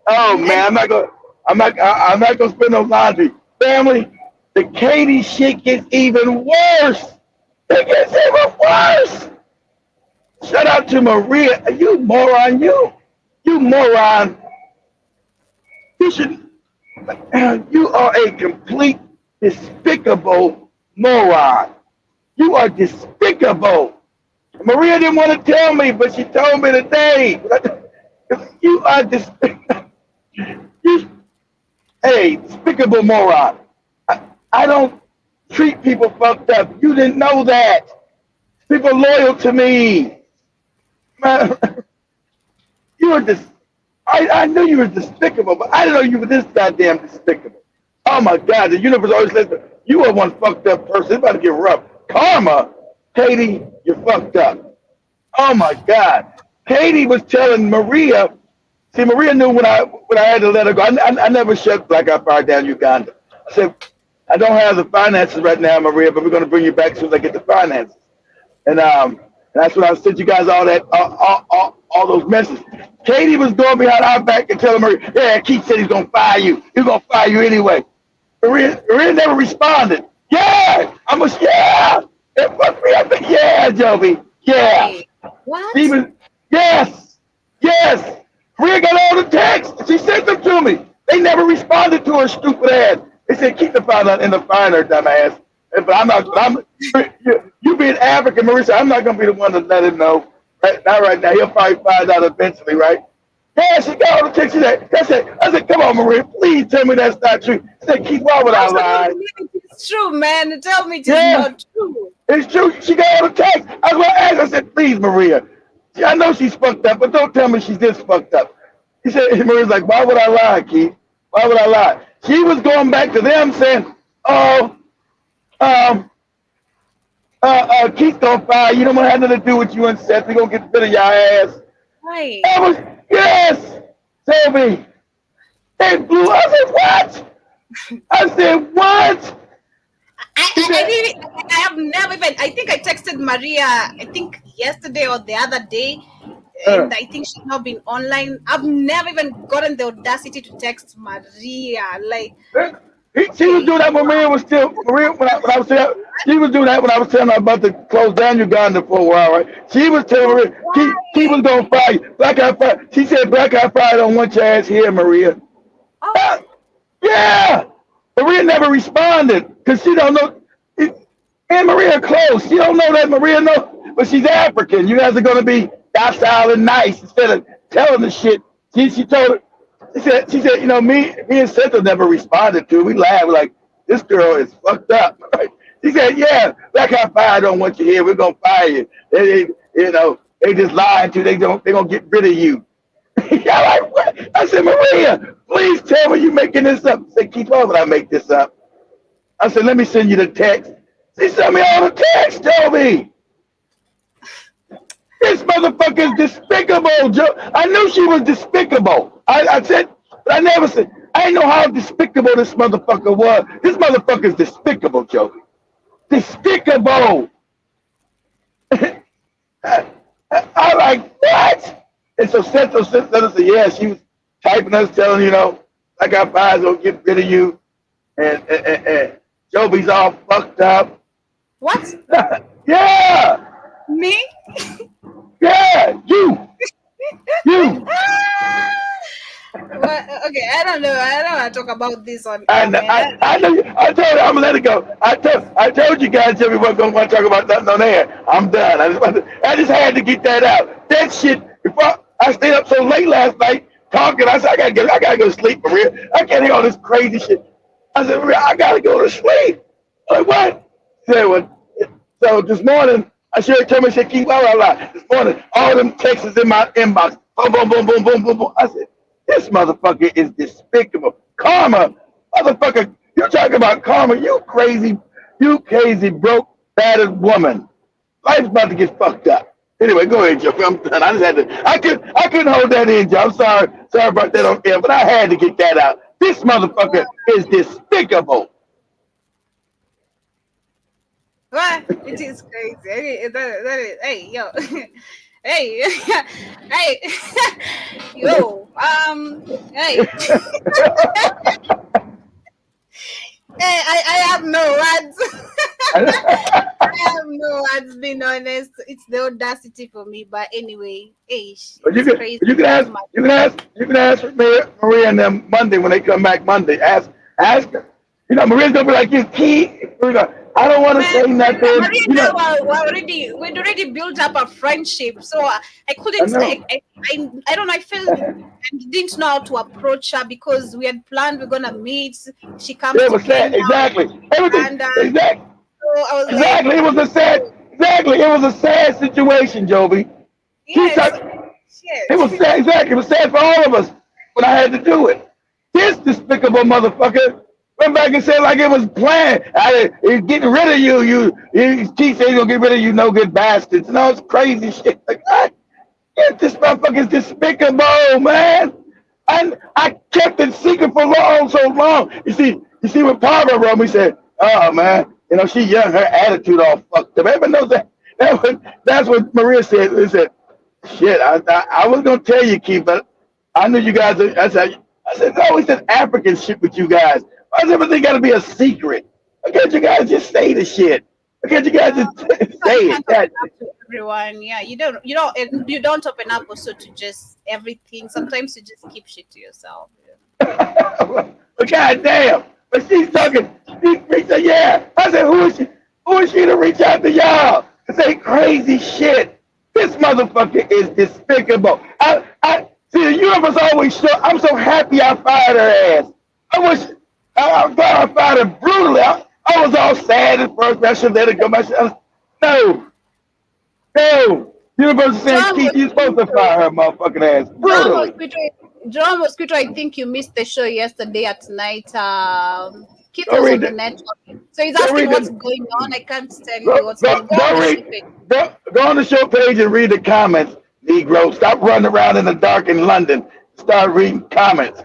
Oh man, I'm not gonna spend no laundry. Family, the Katie shit gets even worse. It gets even worse. Shout out to Maria. You moron, you moron. You are a complete despicable moron. You are despicable. Maria didn't want to tell me, but she told me today. You are despicable. Hey, despicable moron. I don't treat people fucked up. You didn't know that. People loyal to me. You were I knew you were despicable, but I didn't know you were this goddamn despicable. Oh my God, the universe always says, you are one fucked up person. It's about to get rough. Karma, Katie, you're fucked up. Oh my God. Katie was telling Maria, see, Maria knew when I had to let her go. I never shut Black Eye Fire down Uganda. I said, I don't have the finances right now, Maria, but we're going to bring you back as soon as I get the finances. And that's when I sent you guys all those messages. Katie was going behind our back and telling Maria, yeah, Keith said he's going to fire you. He's going to fire you anyway. Maria never responded. Yeah, yeah. And fuck me, I said, yeah, Joby, yeah. What? Yes. Maria got all the texts. She sent them to me. They never responded to her stupid ass. They said, keep the file in the fire, dumbass. But you being African, Maria said, I'm not going to be the one to let him know. Not right now. He'll probably find out eventually, right? Yeah, she got all the texts. I said, come on, Maria, please tell me that's not true. She said, Keith, why would I lie? It's true, man. Tell me it's not true. It's true. She got all the texts. I was going to ask. I said, please, Maria. I know she's fucked up, but don't tell me she's this fucked up. He said, Maria's like, why would I lie, Keith? Why would I lie? She was going back to them saying, Keith gonna fire you. Don't want to have nothing to do with you and Seth. We're gonna get rid of your ass. Right. Yes, Toby. They blew. I said, what? I said, what? I have never even, I think I texted Maria, I think yesterday or the other day, and I think she's not been online. I've never even gotten the audacity to text Maria. Like, she was doing that when Maria was still, Maria, when I was telling, she was doing that when I was telling her about to close down Uganda for a while, right? She was telling Maria, he was going to fire you. Black Eye Fire. She said, Black Eye Fire don't want your ass here, Maria. Oh. Yeah. Maria never responded because she don't know. And Maria close. She don't know that Maria know, but she's African. You guys are going to be docile and nice instead of telling the shit. She told her. She said, you know, me and Seth never responded to it. We laughed. We're like, this girl is fucked up. Right? She said, yeah, Black Eye Fire don't want you here. We're going to fire you. They just lied to you. They're going to get rid of you. Yeah, like, what? I said, Maria, please tell me you're making this up. I said, Keith, why would I make this up? I said, let me send you the text. She sent me all the text, Toby. This motherfucker is despicable, Joe. I knew she was despicable. I said, but I never said, I didn't know how despicable this motherfucker was. This motherfucker is despicable, Joe. Despicable. I'm like, what? And so Seth said, yeah, she was typing us, telling, you know, I got fires, gonna get rid of you. And Joby's all fucked up. What? Yeah. Me? Yeah, you. Well, okay, I don't know. I don't want to talk about this on. I know. I told you. I'm gonna let it go. I told you guys we weren't gonna want to talk about nothing on air. I'm done. I just had to get that out. That shit. Before I stayed up so late last night talking, I said I gotta go to sleep, Maria. I can't hear all this crazy shit. I said, Maria, I gotta go to sleep. Like what? So this morning, I should have told me, I said, keep out. This morning, all them texts in my inbox. Boom, boom, boom, boom, boom, boom, boom. I said, this motherfucker is despicable. Karma, motherfucker, you're talking about karma. You crazy, broke, battered woman. Life's about to get fucked up. Anyway, go ahead, Joe. I'm done. I just had to. I couldn't hold that in, Joe. I'm sorry about that on air, but I had to get that out. This motherfucker is despicable. What? It is crazy. That is, hey, yo. Hey, hey, yo, hey. Hey, I have no words. I have no words, being honest. It's the audacity for me, but anyway, hey, you can ask Maria and them Monday when they come back Monday. Ask her. You know, Maria's gonna be like, you key. I don't want to say nothing. Maria, we'd already built up a friendship, so I couldn't. I don't know. I felt I didn't know how to approach her because we had planned we're gonna meet. She comes. It was sad. Exactly. Everything. And, exactly. So I was exactly. Like, it was a sad. Exactly. It was a sad situation, Joby. Yes. Shit. It was sad, exactly. It was sad for all of us when I had to do it. This despicable motherfucker went back and said like it was planned. He's getting rid of you. He said he's gonna get rid of you, no good bastards. No, it's crazy shit. Like, this motherfucker is despicable, man. And I kept it secret for so long. You see what Barbara wrote me said, oh man, she young, her attitude all fucked up. Everybody knows that. That's what Maria said. She said, shit, I was gonna tell you, Keith, but I knew you guys. I said, no, it's an African shit with you guys. Why does everything got to be a secret? Why can't you guys just say the shit? Why can't you guys just say it? Everyone, yeah, you don't open up also to just everything. Sometimes you just keep shit to yourself. But goddamn, but she's talking. She said, yeah. I said, who is she? Who is she to reach out to y'all to say crazy shit? This motherfucker is despicable. I see the universe always show. I'm so happy I fired her ass. I wish I thought I fired her brutally. I was all sad at first. I should let it go. No. Universe is saying, Keith, you're supposed to fire her motherfucking ass brutally. John Mosquito, I think you missed the show yesterday at night. Keith was on the network. So he's asking what's going on. I can't tell you what's going on. Go on the show page and read the comments, Negro. Stop running around in the dark in London. Start reading comments.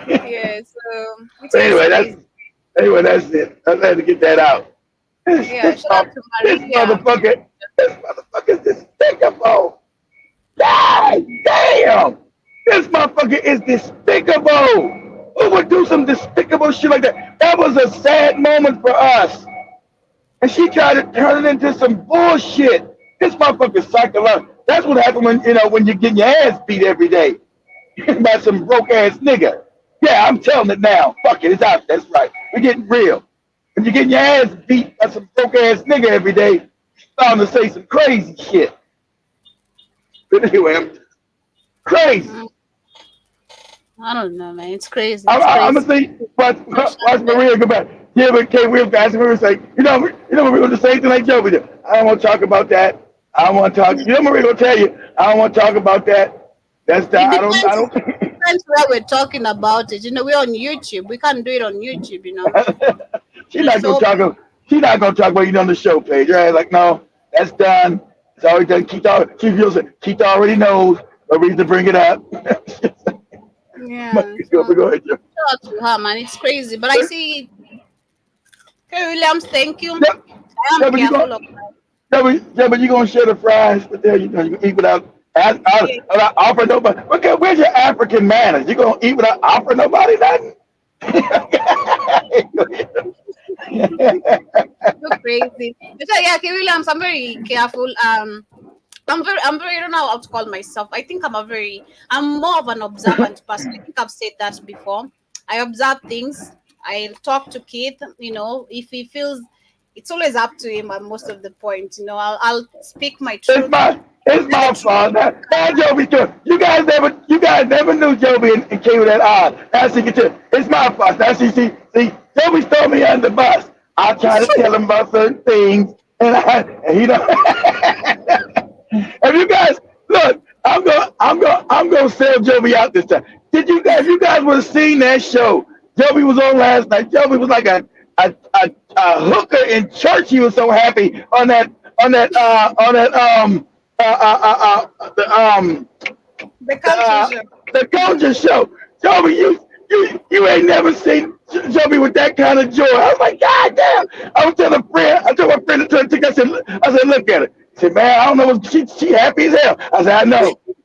Yeah, anyway, that's it. I had to get that out. Yeah, shout out to Maria. This motherfucker is despicable. God damn! This motherfucker is despicable. Who would do some despicable shit like that? That was a sad moment for us. And she tried to turn it into some bullshit. This motherfucker's psychological. That's what happened when you get your ass beat every day by some broke ass nigga. Yeah, I'm telling it now. Fuck it, it's out. That's right. We're getting real. When you're getting your ass beat by some broke ass nigga every day, you're starting to say some crazy shit. But anyway, I'm crazy. I don't know, man. It's crazy. I'm gonna say, watch Maria go back. Yeah, but Kay, we'll ask Maria say, you know, we're gonna do the same thing like Joe did. I don't want to talk about that. I don't want to talk. Maria gonna tell you, I don't want to talk about that. That's that. I don't. Depends where we're talking about it. We're on YouTube. We can't do it on YouTube. She's not gonna talk. She's not gonna talk about on the show page, right? Like, no, that's done. It's already done. Keith already knows. No reason to bring it up. Yeah. Go ahead, Joe. Shout out to her, man. It's crazy, but I see. Okay, Williams, thank you. Yeah, I am careful of that. Yeah, but you're gonna share the fries. But there, you can eat without offer nobody. Okay, where's your African manners? You gonna eat without offer nobody nothing? You're crazy. Yeah, okay, Williams, I'm very careful. I'm very, I don't know how to call myself. I think I'm more of an observant person. I think I've said that before. I observe things. I talk to Keith, if he feels, it's always up to him at most of the point, I'll speak my truth. It's my fault. Now Joby, you guys never knew Joby and Kay were that odd. That's it's my fault. Now see, Joby throw me under the bus. I try to tell him about certain things, and he don't. If you guys look, I'm gonna sell Joby out this time. You guys would have seen that show. Joby was on last night. Joby was like a hooker in church. He was so happy on that the culture show. Joby, you ain't never seen Joby with that kind of joy. I was like, God damn. I told my friend I said, look at her. He said, man, I don't know what she happy as hell. I said,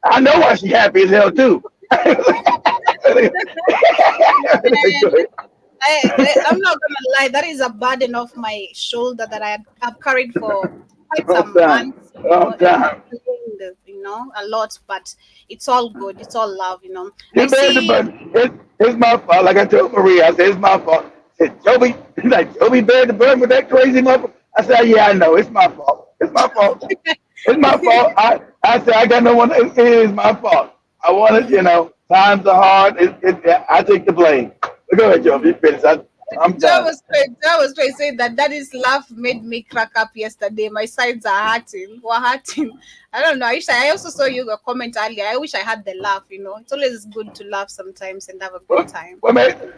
I know why she happy as hell too. I'm not gonna lie, that is a burden off my shoulder that I have carried for quite some months. A lot, but it's all good. It's all love, It's my fault. Like I told Maria, I said it's my fault. I said, Joby bared the burden with that crazy motherfucker. I said, yeah, I know. It's my fault. It's my fault. It's my fault. I said I got no one. It is my fault. I wanted, times are hard. I take the blame. Go ahead, Joe. You finish. I'm done. Joe was trying to say that daddy's laugh made me crack up yesterday. My sides are hurting. Were hurting. I don't know. I also saw you a comment earlier. I wish I had the laugh, you know. It's always good to laugh sometimes and have a good time. Well, man.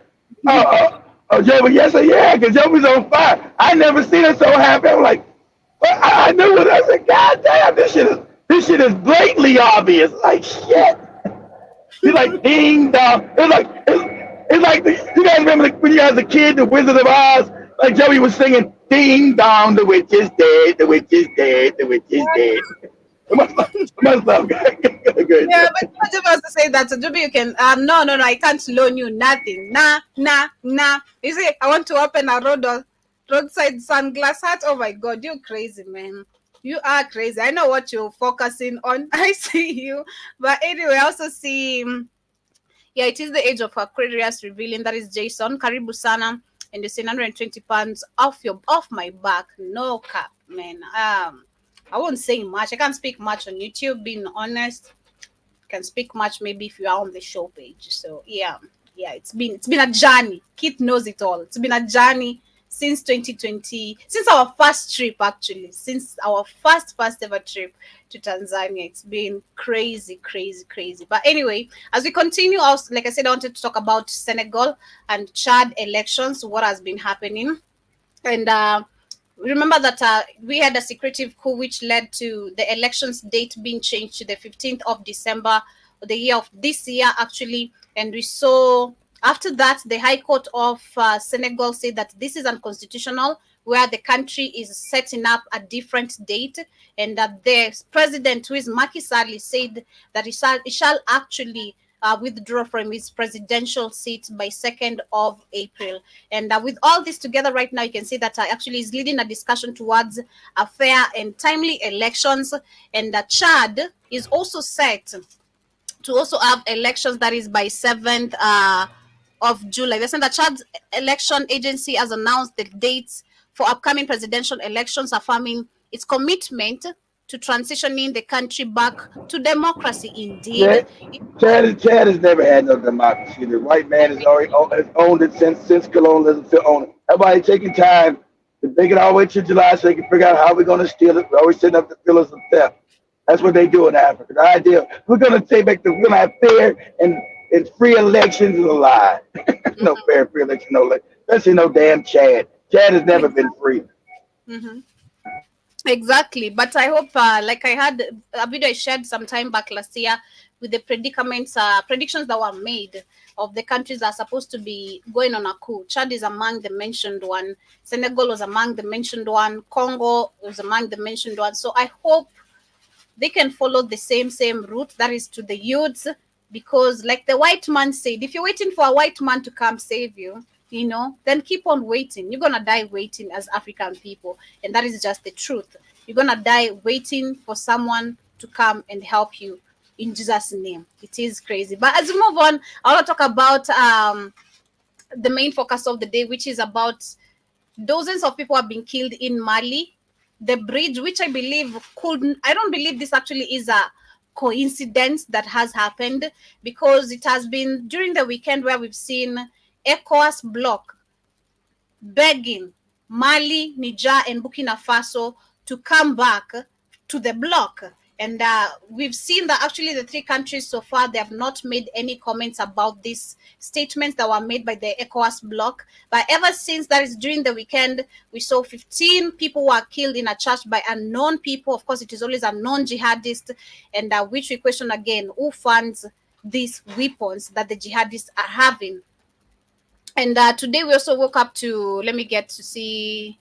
Joey, yes, yeah, because Joey's on fire. I never seen her so happy. I'm like, well, I knew it. I said, God damn, this shit is blatantly obvious. Like shit. He's like ding dong. It's like you guys remember when you guys were a kid, the Wizard of Oz. Like Joey was singing, ding dong, the witch is dead, the witch is dead, the witch is dead. Must have good. Yeah, but what if I was to say that? So Joby, you can no, I can't loan you nothing. Nah. You see, I want to open a roadside sunglass hat. Oh my god, you're crazy, man. You are crazy. I know what you're focusing on. I see you. But anyway, I also see yeah, it is the age of Aquarius revealing. That is Jason. Karibu sana. And you see 120 pounds off my back. No cap, man. I won't say much. I can't speak much on YouTube, being honest. Can speak much maybe if you are on the show page. So yeah, it's been a journey. Keith knows it all. It's been a journey since 2020, since our first trip actually, since our first ever trip to Tanzania. It's been crazy. But anyway, as we continue, like I said, I wanted to talk about Senegal and Chad elections, what has been happening. And remember that we had a secretive coup which led to the elections date being changed to the 15th of December, this year actually. And we saw after that, the High Court of Senegal said that this is unconstitutional, where the country is setting up a different date, and that the president, who is Macky Sall, said that he shall actually withdraw from his presidential seat by 2nd of April. And with all this together right now, you can see that actually is leading a discussion towards a fair and timely elections. And Chad is also set to also have elections that is by 7th of July. They're saying that Chad's election agency has announced the dates for upcoming presidential elections, affirming its commitment to transitioning the country back to democracy. Indeed, Chad has never had no democracy. The white man has already owned it since colonialism still owned it. Everybody taking time to make it all the way to July so they can figure out how we're going to steal it. We're always setting up the pillars of theft. That's what they do in Africa. The idea we're going to have fair and free elections is a lie. No fair, free election, no election. Especially no damn Chad. Chad has never been free. Mm-hmm. Exactly, but I hope, like I had a video I shared some time back last year with the predictions that were made of the countries that are supposed to be going on a coup. Chad is among the mentioned one. Senegal was among the mentioned one. Congo was among the mentioned one. So I hope they can follow the same route, that is to the youths, because like the white man said, if you're waiting for a white man to come save you, you know, then keep on waiting. You're gonna die waiting as African people, and that is just the truth. You're gonna die waiting for someone to come and help you in Jesus' name. It is crazy. But as we move on, I want to talk about the main focus of the day, which is about dozens of people have been killed in Mali. The bridge, which I don't believe this actually is a coincidence that has happened, because it has been during the weekend where we've seen ECOWAS bloc begging Mali, Niger, and Burkina Faso to come back to the bloc. And we've seen that actually the three countries so far, they have not made any comments about these statements that were made by the ECOWAS bloc. But ever since that is during the weekend, we saw 15 people were killed in a church by unknown people. Of course, it is always a non-jihadist, and which we question again, who funds these weapons that the jihadists are having. And today we also woke up to, let me get to see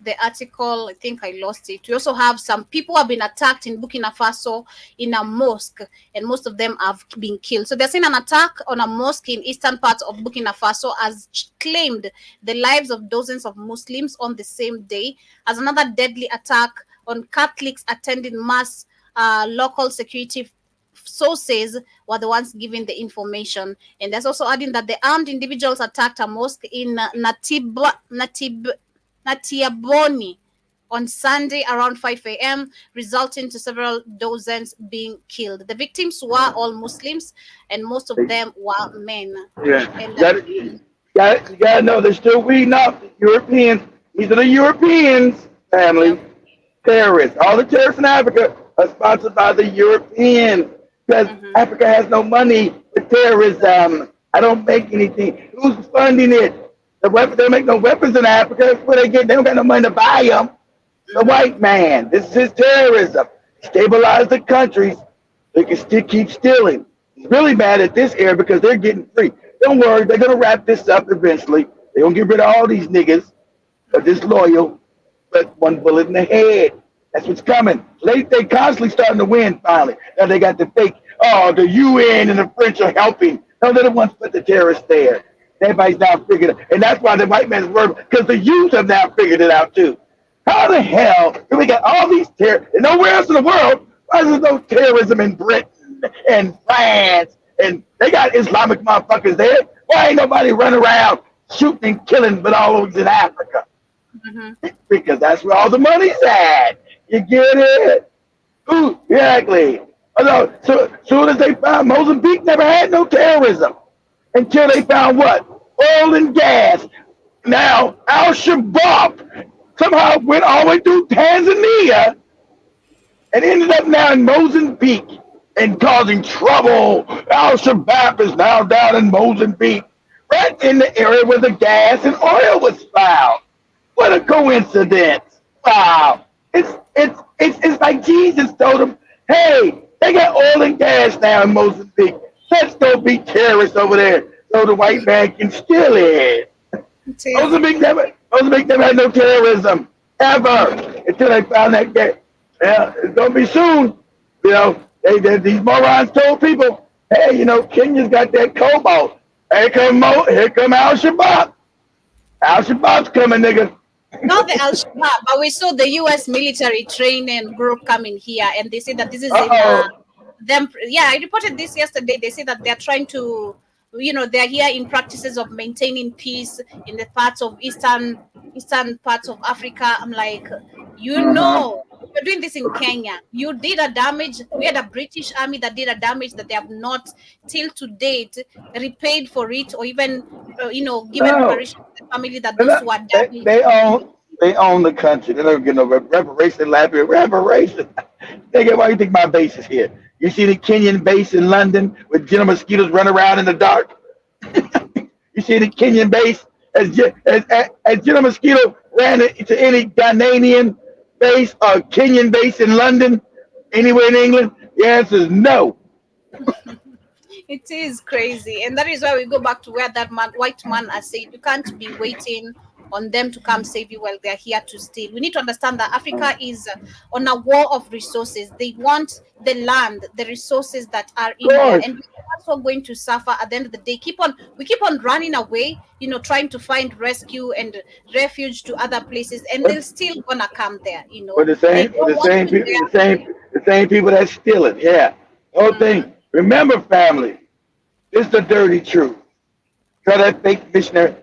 the article. I think I lost it. We also have some people who have been attacked in Burkina Faso in a mosque, and most of them have been killed. So they're saying an attack on a mosque in eastern parts of Burkina Faso has claimed the lives of dozens of Muslims on the same day, as another deadly attack on Catholics attending mass. Local security sources were the ones giving the information. And there's also adding that the armed individuals attacked a mosque in Natiaboni on Sunday around 5 a.m., resulting to several dozens being killed. The victims were all Muslims, and most of them were men. Yeah, And, You gotta know they're still weeding off the Europeans. These are the Europeans, family. Terrorists. All the terrorists in Africa are sponsored by the Europeans because Africa has no money for terrorism. I don't make anything. Who's funding it? They make no weapons in Africa. Where they get? They don't got no money to buy them. The white man. This is terrorism. Stabilize the countries. They can still keep stealing. He's really mad at this era because they're getting free. Don't worry, they're gonna wrap this up eventually. They're gonna get rid of all these niggas that are disloyal, but one bullet in the head. That's what's coming. They constantly starting to win finally. Now they got the fake, the UN and the French are helping. No, they're the ones put the terrorists there. Everybody's now figured it, and that's why the white man's worried, because the youth have now figured it out too. How the hell do we got all these terrorists, and nowhere else in the world, why is there no terrorism in Britain and France, and they got Islamic motherfuckers there? Why ain't nobody running around shooting and killing but all over in Africa? Because that's where all the money's at. You get it? Ooh, exactly. So soon as they found Mozambique never had no terrorism until they found what? Oil and gas. Now Al-Shabaab somehow went all the way through Tanzania and ended up now in Mozambique and causing trouble. Al-Shabaab is now down in Mozambique, right in the area where the gas and oil was found. What a coincidence. Wow. It's like Jesus told them, hey, they got oil and gas now in Mozambique. Let's go be terrorists over there so the white man can steal it. Mozambique never had no terrorism ever until they found that gas. Yeah, it's gonna be soon. You know, these morons told people, hey, you know, Kenya's got that cobalt. Here come Al-Shabaab. Al-Shabaab's coming, nigga. Not the Al-Shabaab, but we saw the U.S. military training group coming here, and they say that this is them. Yeah, I reported this yesterday. They say that they're trying to, they're here in practices of maintaining peace in the parts of eastern parts of Africa. I'm like, you're doing this in Kenya. You did a damage. We had a British army that did a damage that they have not, till to date, repaid for it, or even, given reparation to the family that those who are damaged. They own the country. They don't get no reparation. Reparation. Why do you think my base is here? You see the Kenyan base in London with general mosquitoes run around in the dark? You see the Kenyan base as general mosquito ran to any Ghanaian base or Kenyan base in London, anywhere in England? The answer is no. It is crazy, and that is why we go back to where that white man has said, you can't be waiting on them to come save you while they're here to steal. We need to understand that Africa is on a war of resources. They want the land, the resources that are in there, and we're also going to suffer at the end of the day. We keep on running away, trying to find rescue and refuge to other places, and they're still gonna come there. But the same people that steal it. Yeah, the whole thing. Remember, family, this is the dirty truth. Tell that fake missionary.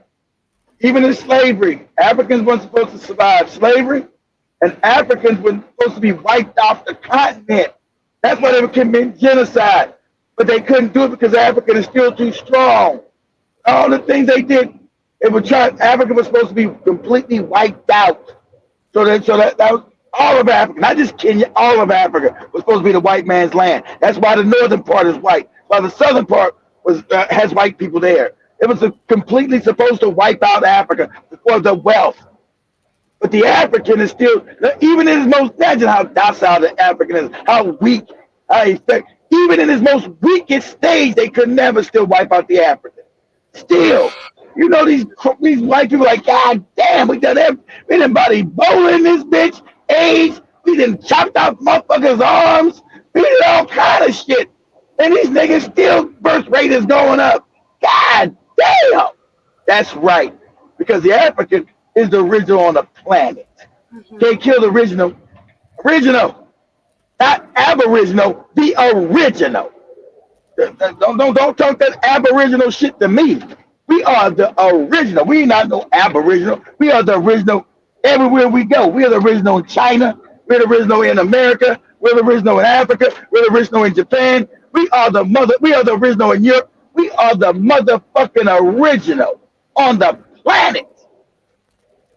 Even in slavery, Africans weren't supposed to survive slavery, and Africans were supposed to be wiped off the continent. That's why they were committing genocide. But they couldn't do it because Africa is still too strong. All the things they did, Africa was supposed to be completely wiped out. So that was all of Africa, not just Kenya, all of Africa was supposed to be the white man's land. That's why the northern part is white, while the southern part has white people there. It was completely supposed to wipe out Africa for the wealth. But the African is still, even in his most, imagine how docile the African is, how weak, even in his most weakest stage, they could never still wipe out the African. Still, these white people like, God damn, we done everybody Ebola in this bitch, AIDS, we done chopped off motherfuckers' arms, we did all kind of shit. And these niggas still, birth rate is going up. God damn! That's right. Because the African is the original on the planet. Can't kill the original. Original. Not aboriginal, the original. Don't talk that aboriginal shit to me. We are the original. We not no aboriginal. We are the original everywhere we go. We are the original in China. We're the original in America. We're the original in Africa. We're the original in Japan. We are the original in Europe. We are the motherfucking original. on the planet.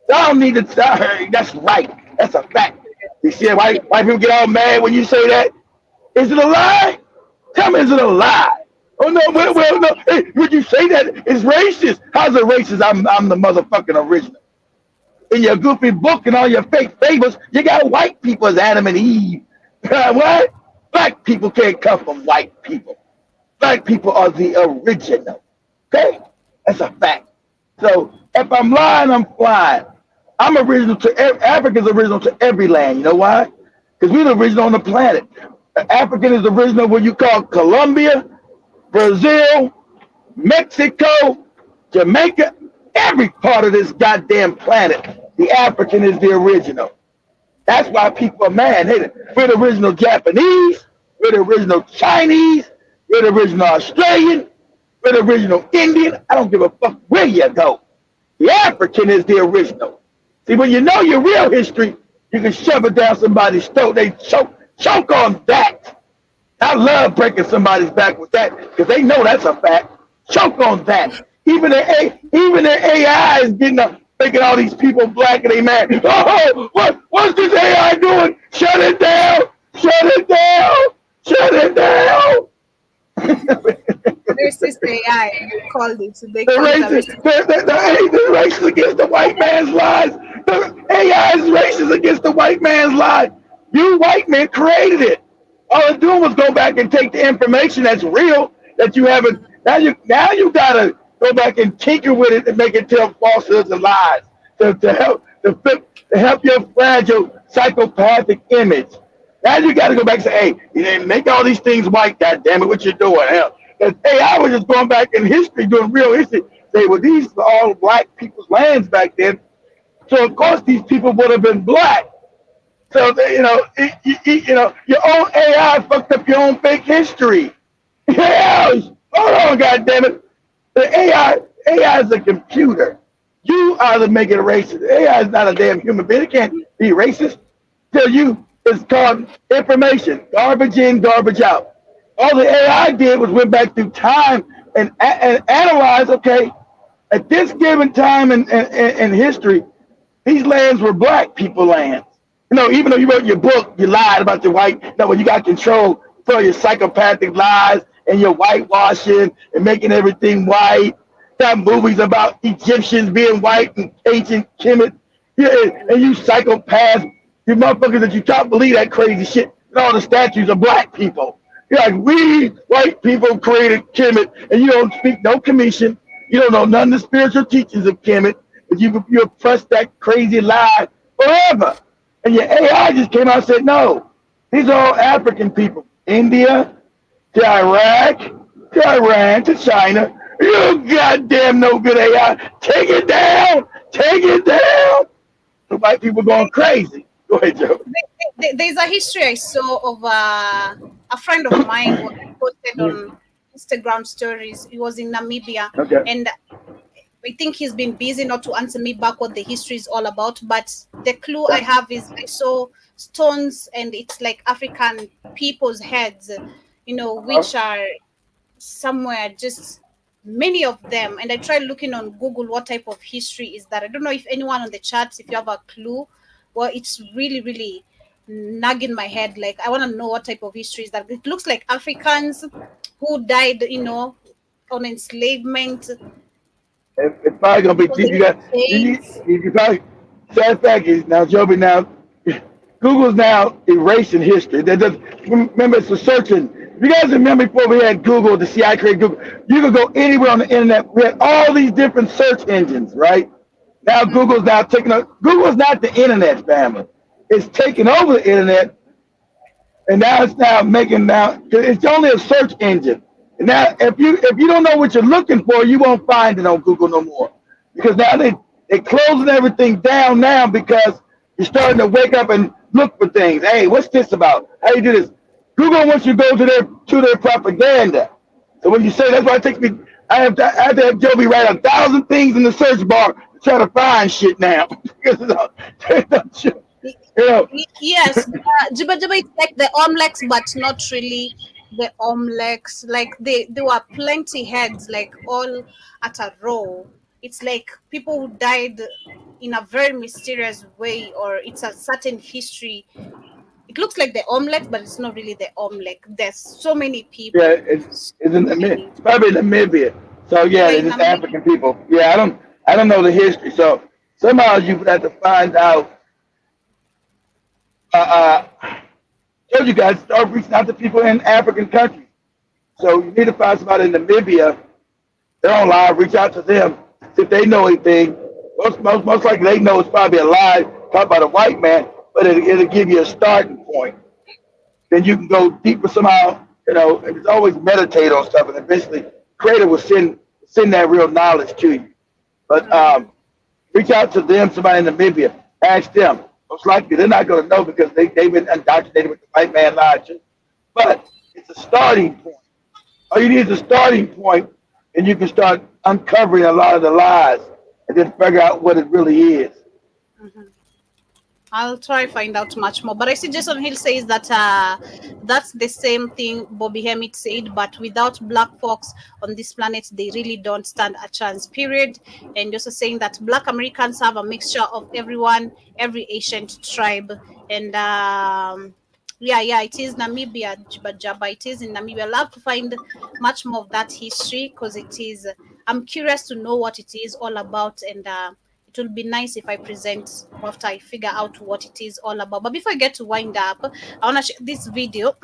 Y'all need to tell her that's right. That's a fact. You see why people get all mad when you say that? Is it a lie? Tell me, is it a lie? Oh no, well no. Hey, would you say that it's racist? How's it racist? I'm the motherfucking original. In your goofy book and all your fake fables, you got white people as Adam and Eve. What? Black people can't come from white people. Black people are the original. Okay? That's a fact. So if I'm lying, I'm flying. I'm original to Africa's original to every land. You know why? Because we're the original on the planet. African is the original what you call Colombia, Brazil, Mexico, Jamaica, every part of this goddamn planet. The African is the original. That's why people are mad. Hey, we're the original Japanese, we're the original Chinese, we're the original Australian, we're the original Indian. I don't give a fuck where you go. The African is the original. See, when you know your real history, you can shove it down somebody's throat. They choke on that. I love breaking somebody's back with that because they know that's a fact. Choke on that. Even their AI is getting up, making all these people black and they mad. Oh, what's this AI doing? Shut it down! Shut it down! Shut it down! Racist AI, you called it. They The call it racist, racist against the white man's lies. The AI is racist against the white man's lies. You white men created it. All it's doing was go back and take the information that's real that you haven't. Now you gotta go back and tinker with it and make it tell falsehoods and lies to help your fragile psychopathic image. Now you got to go back and say, hey, you didn't make all these things white. God damn it, what you doing? Hell, AI was just going back in history, doing real history. Say, well, these are all black people's lands back then. So of course these people would have been black. So you know, your own AI fucked up your own fake history. Yeah, hold on, God damn it. The AI is a computer. You are the making it racist. The AI is not a damn human being. It can't be racist. Tell you it's called information, garbage in, garbage out. All the AI did was went back through time and analyze. Okay, at this given time in history, these lands were black people lands. You know, even though you wrote your book, you lied about the white. You know, when you got control for your psychopathic lies and your whitewashing and making everything white. Got movies about Egyptians being white and ancient Kemet. Yeah, and you psychopaths, you motherfuckers that you can't believe that crazy shit. And all the statues of black people. You're like, we white people created Kemet, and you don't speak no commission. You don't know none of the spiritual teachings of Kemet, but you oppressed that crazy lie forever. And your AI just came out and said, no, these are all African people. India, to Iraq, to Iran, to China. You goddamn no good AI. Take it down. Take it down. The white people going crazy. Go ahead, Joe. There's a history I saw of a friend of mine who posted on Instagram stories. He was in Namibia. Okay. And I think he's been busy not to answer me back what the history is all about. But the clue I have is I saw stones and it's like African people's heads, you know, which are somewhere just many of them. And I tried looking on Google what type of history is that. I don't know if anyone on the chat, if you have a clue. Well, it's really, really nagging my head. Like, I want to know what type of history is that. It looks like Africans who died, you know, on enslavement. It's probably gonna be you probably sad fact is now, Joby, now Google's now erasing history. They just remember it's for searching. If you guys remember before we had Google, the CIA created Google, you could go anywhere on the internet. We had all these different search engines, right? Now Google's now taking up. Google's not the internet family. It's taking over the internet, and now it's now making now. It's only a search engine. And now, if you don't know what you're looking for, you won't find it on Google no more, because now they're closing everything down now because you're starting to wake up and look for things. Hey, what's this about? How you do this? Google wants you to go to their propaganda. So when you say that's why it takes me, I have to have Joby write 1,000 things in the search bar to try to find shit now. You know. Yes, Juba it's like the omelets, but not really the omelets. Like there were plenty heads, like all at a row. it's like people who died in a very mysterious way, or it's a certain history. It looks like the omelette, but it's not really the omelette. There's so many people. Yeah, it's So in many. probably Namibia. So yeah, Yeah, in it's Namibia. African people. Yeah, I don't know the history. So somehow you would have to find out. Told you guys start reaching out to people in African countries. So you need to find somebody in Namibia. They're on live. Reach out to them see if they know anything. Most likely they know it's probably a lie talk about a white man, but it'll give you a starting point. Then you can go deeper somehow. You know, and it's always meditate on stuff, and eventually Creator will send that real knowledge to you. But reach out to them, somebody in Namibia. Ask them. Most likely they're not going to know because they've been indoctrinated with the white man logic. But it's a starting point. All you need is a starting point, and you can start uncovering a lot of the lies, and then figure out what it really is. I'll try find out much more. But I see Jason Hill says that that's the same thing Bobby Hemmett said, but without black folks on this planet, they really don't stand a chance, period. And also saying that black Americans have a mixture of everyone, every ancient tribe. And yeah, it is Namibia, Jabba. It is in Namibia. I'd love to find much more of that history because it is. I'm curious to know what it is all about, and it will be nice if I present after I figure out what it is all about. But before I get to wind up, I want to share this video.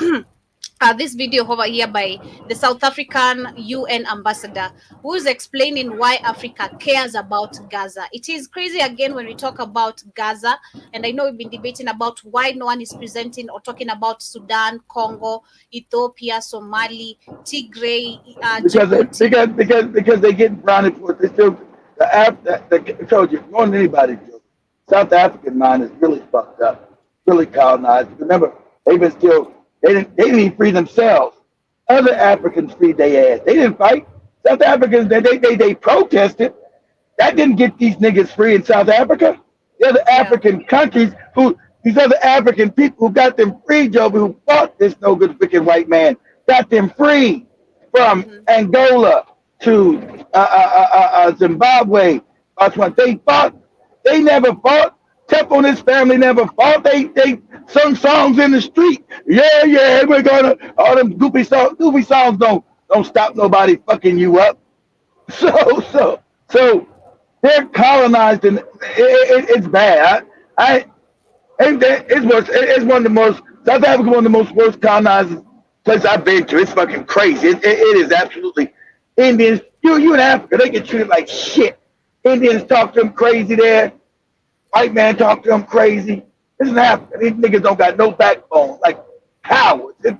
This video over here by the South African UN ambassador, who is explaining why Africa cares about Gaza. It is crazy again when we talk about Gaza, and I know we've been debating about why no one is presenting or talking about Sudan, Congo, Ethiopia, Somali, Tigray, Because they get grounded for it. They still I told you more than anybody. South African mind is really fucked up, really colonized. Remember, they've been still. They didn't even free themselves. Other Africans freed their ass. They didn't fight. South Africans, they protested. That didn't get these niggas free in South Africa. The other African countries these other African people who got them free, Joe, who fought this no good freaking white man, got them free from Angola to Zimbabwe. That's what they fought. They never fought. Temple and his family never fought. They sung songs in the street. Yeah, we're gonna all them goofy songs. Goofy songs don't stop nobody fucking you up. So they're colonized and it's bad. It's worse. It's one of the most South Africa, one of the most worst colonized places I've been to. It's fucking crazy. It is absolutely. Indians, you in Africa, they get treated like shit. Indians talk to them crazy there. White man talk to them crazy. This is Africa. These niggas don't got no backbone, like cowards. It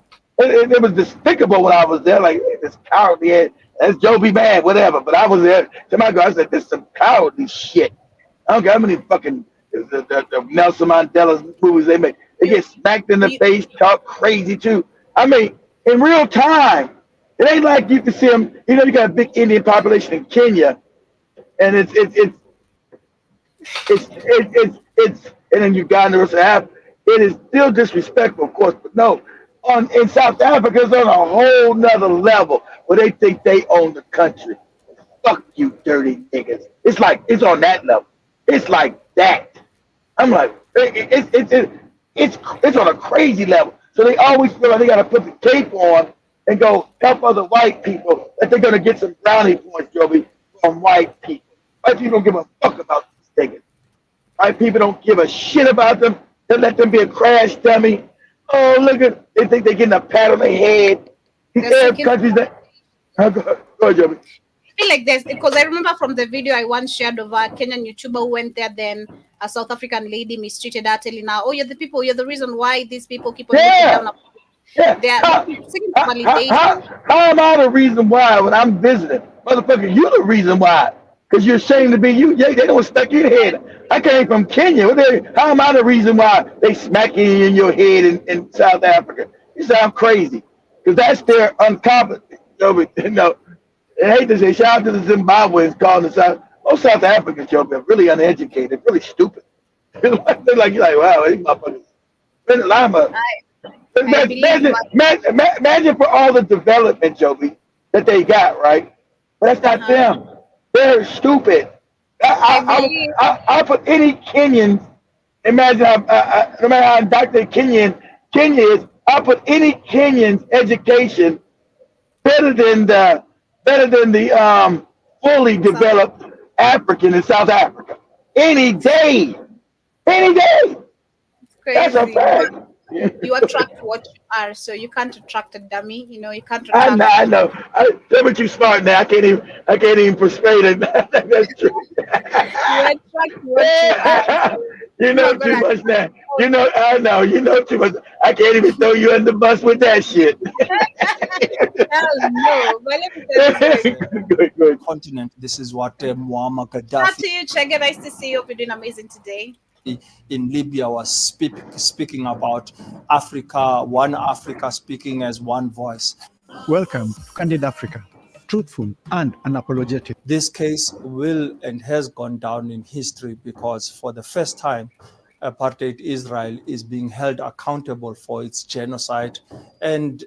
was despicable when I was there, like this cowardly ass. That's Joe B. Bad, whatever. But I was there. To my God, I said, this is some cowardly shit. I don't care how many fucking the Nelson Mandela's movies they make. They get smacked in the face, talk crazy too. I mean, in real time. It ain't like you can see them. You know, you got a big Indian population in Kenya, and it's and in Uganda or Africa. It is still disrespectful, of course, but no. In South Africa, it's on a whole nother level where they think they own the country. Fuck you, dirty niggas. It's on that level. It's like that. I'm like, it's on a crazy level. So they always feel like they gotta put the cape on and go help other white people, that they're gonna get some brownie points, Joby, from white people. White people don't give a fuck about these niggas. White people don't give a shit about them. They let them be a crash dummy. Oh, look at, they think they're getting a pat on their head. These Arab countries that, go ahead, Joby. I feel like this because I remember from the video I once shared of a Kenyan YouTuber who went there, then a South African lady mistreated her, telling her, oh, you're the reason why these people keep on looking down upon you. How am I the reason why when I'm visiting? Motherfucker, you the reason why. Because you're ashamed to be you. They don't stuck your head. I came from Kenya. How am I the reason why they smack you in your head in South Africa? You sound crazy. Because that's their uncompetent. You know, I hate to say, shout out to the Zimbabweans calling the South. Most South Africans, Joe, are really uneducated, really stupid. They're like, you're like, wow, these motherfuckers. Imagine for all the development, Joby, that they got, right? But that's not them. They're stupid. I'll put any Kenyan. Imagine no matter how indoctrinated Kenya is, I'll put any Kenyan's education better than the fully developed African in South Africa. Any day. That's a Crazy. fact. You attract what you are, so you can't attract a dummy. You know, you can't attract. I know. They're but you smart now. I can't even persuade it. That's true. You attract what you are. You know too much now. You know, I know. You know too much. I can't even throw you under the bus with that shit. Hell no. But let me tell you. Good. Continent. This is what Muammar Shout Gaddafi to you, Chege. Nice to see you. Hope you're doing amazing today. in Libya was speaking about Africa, one Africa speaking as one voice. Welcome to Candid Africa, truthful and unapologetic. This case will and has gone down in history because for the first time, apartheid Israel is being held accountable for its genocide and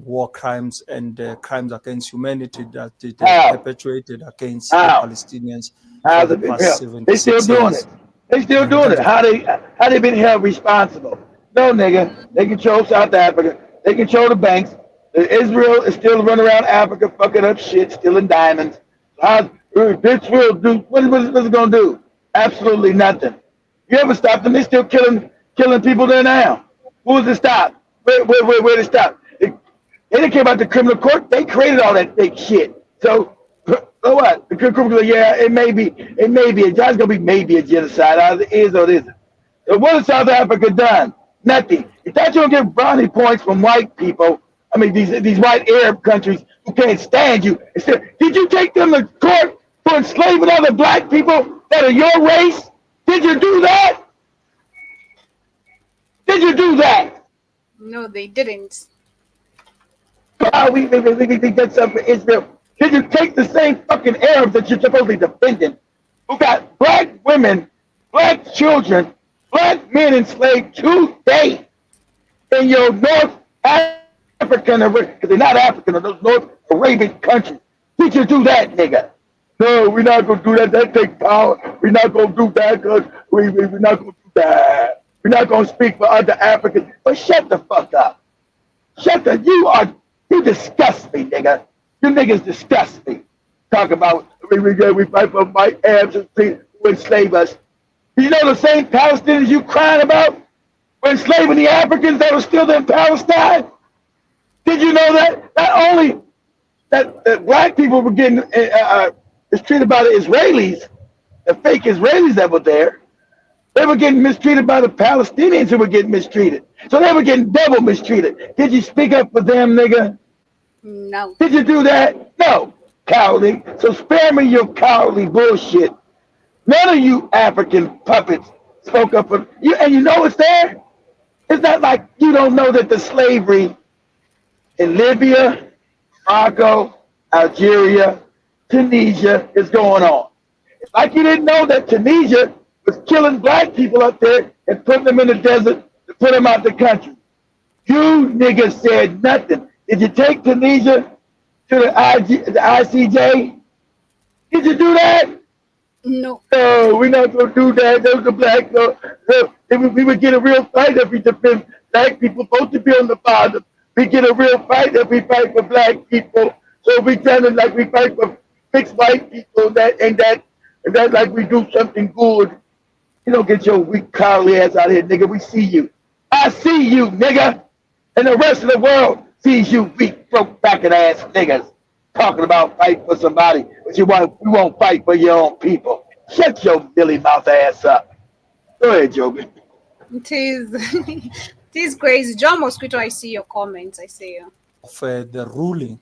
war crimes and crimes against humanity that it has perpetuated against the Palestinians for the past 76 They still doing years. it. They still doing it. How they been held responsible? No, nigga. They control South Africa. They control the banks. Israel is still running around Africa, fucking up shit, stealing diamonds. This will do. What is it gonna do? Absolutely nothing. You ever stop them? They still killing people there now. Who was it stop? Where they stop? They didn't care about the criminal court. They created all that fake shit. So what? The criminal, yeah, it may be. It's gonna be maybe a genocide. Either it is or it isn't. So what has South Africa done? Nothing. You thought you were gonna get brownie points from white people. I mean, these white Arab countries who can't stand you. Did you take them to court for enslaving other black people that are your race? Did you do that? No, they didn't. We did something for Israel. Did you take the same fucking Arabs that you're supposedly defending, who got black women, black children, black men enslaved today in your North African, because they're not African, or those North Arabian countries? Did you do that, nigga? No, we're not going to do that. That takes power. We're not going to do that because we're not going to do that. We're not going to speak for other Africans. But shut the fuck up. You disgust me, nigga. You niggas disgust me. Talk about we fight for white Arabs who enslave us. You know the same Palestinians you crying about were enslaving the Africans that were still in Palestine? Did you know that? Not only that black people were getting mistreated by the Israelis, the fake Israelis that were there, they were getting mistreated by the Palestinians who were getting mistreated. So they were getting double mistreated. Did you speak up for them, nigga? No. Did you do that? No, cowardly. So spare me your cowardly bullshit. None of you African puppets spoke up for you, and you know it's there. It's not like you don't know that the slavery in Libya, Morocco, Algeria, Tunisia is going on. It's like you didn't know that Tunisia was killing black people up there and putting them in the desert to put them out the country. You niggas said nothing. Did you take Tunisia to the ICJ? Did you do that? No. No, we're not going to do that. Those are black. We would get a real fight if we defend black people. Supposed to be on the bottom. We get a real fight if we fight for black people. So we tell them like we fight for fixed white people, that like we do something good. You don't get your weak cowardly ass out here, nigga. We see you. I see you, nigga. And the rest of the world sees you weak, broke backing ass niggas talking about fight for somebody, but you won't fight for your own people. Shut your Billy mouth ass up. Go ahead, Joby. It is crazy. John Mosquito, I see your comments. I see you. Of the ruling,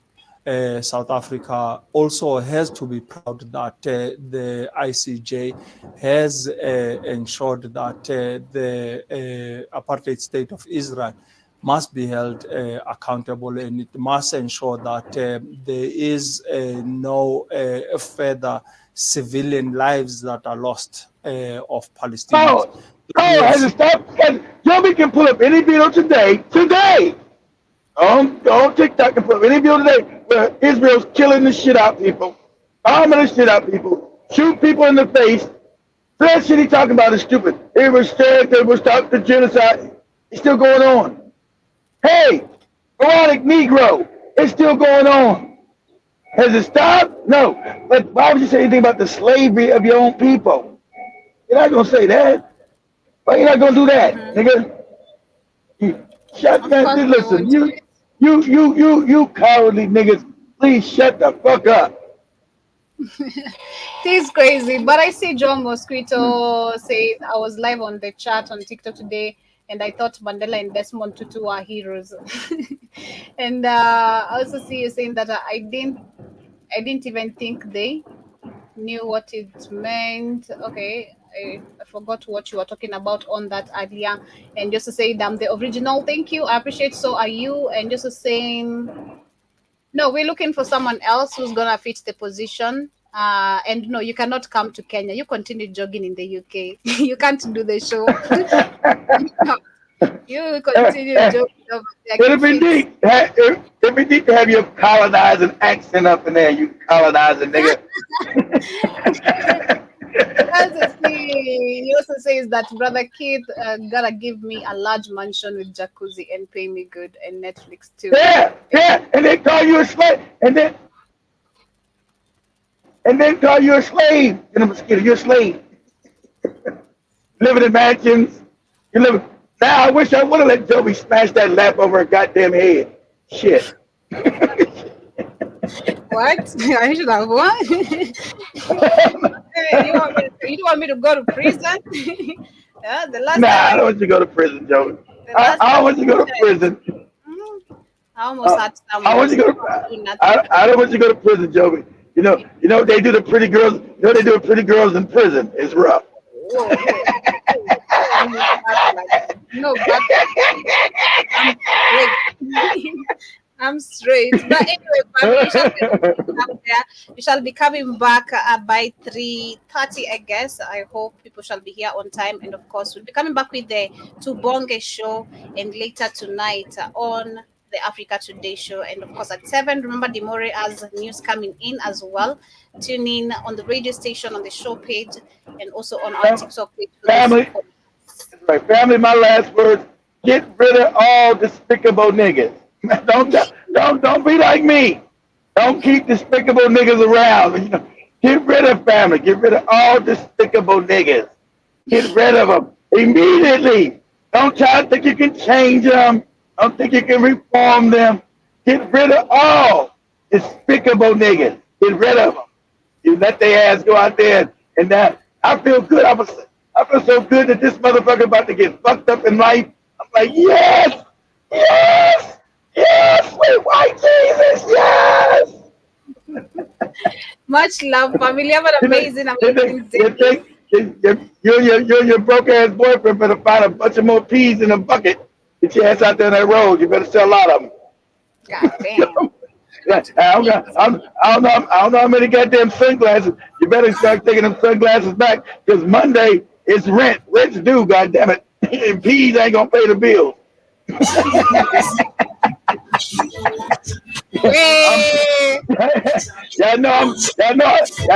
South Africa also has to be proud that the ICJ has ensured that the apartheid state of Israel must be held accountable, and it must ensure that there is no further civilian lives that are lost of Palestinians. Has it stopped? Joby can pull up any video today, on TikTok, and pull up any video today where Israel's killing the shit out of people, bombing the shit out of people, shoot people in the face. So that shit he talking about is stupid. It was said it was stop the genocide. It's still going on. Hey, moronic Negro, it's still going on. Has it stopped? No. But why would you say anything about the slavery of your own people? You're not gonna say that. Why you not gonna do that, nigga? Shut man. Listen, you cowardly niggas. Please shut the fuck up. This is crazy. But I see John Mosquito say I was live on the chat on TikTok today, and I thought Mandela and Desmond Tutu are heroes. And I also see you saying that I didn't even think they knew what it meant. Okay, I forgot what you were talking about on that earlier. And just to say I'm the original. Thank you. I appreciate. So are you? And just to saying, no, we're looking for someone else who's gonna fit the position. And no, you cannot come to Kenya. You continue jogging in the UK. You can't do the show. You continue jogging over there. It'd be neat to have your colonizing accent up in there, you colonizing nigga. He also says that Brother Keith gotta give me a large mansion with jacuzzi and pay me good and Netflix too. Yeah, and then call you a slave, and then call you a slave. You're a slave. Living in mansions. You live. Now I wish I would have let Joby smash that lap over her goddamn head. Shit. What? I should have what? You want me to go to prison? Yeah, the last I don't want you to go to prison, Joey. I don't want you to go to prison. I almost had some. I want you to go. I don't want you to go to prison, Joey. You know what they do to pretty girls. You know what they do to pretty girls in prison. It's rough. Whoa. No, but I'm straight. But anyway, we shall be coming back by 3:30, I guess. I hope people shall be here on time. And of course, we'll be coming back with the Tubonge show and later tonight on the Africa Today show. And of course, at 7, remember Dimore has news coming in as well. Tune in on the radio station, on the show page, and also on our TikTok page. Family, right, family, my last words, get rid of all despicable niggas. Don't be like me. Don't keep despicable niggas around. Get rid of family. Get rid of all despicable niggas. Get rid of them immediately. Don't try to think you can change them. Don't think you can reform them. Get rid of all despicable niggas. Get rid of them. You let their ass go out there, and now I feel good. I feel so good that this motherfucker about to get fucked up in life. I'm like, yes, sweet white Jesus, yes. Much love, family. Have an amazing day. You and your broke ass boyfriend better find a bunch of more peas in a bucket. Get your ass out there on that road. You better sell a lot of them. God damn. I don't know how many goddamn sunglasses. You better start taking them sunglasses back, because Monday is rent. Rent's due, goddammit. And peas ain't gonna pay the bills. I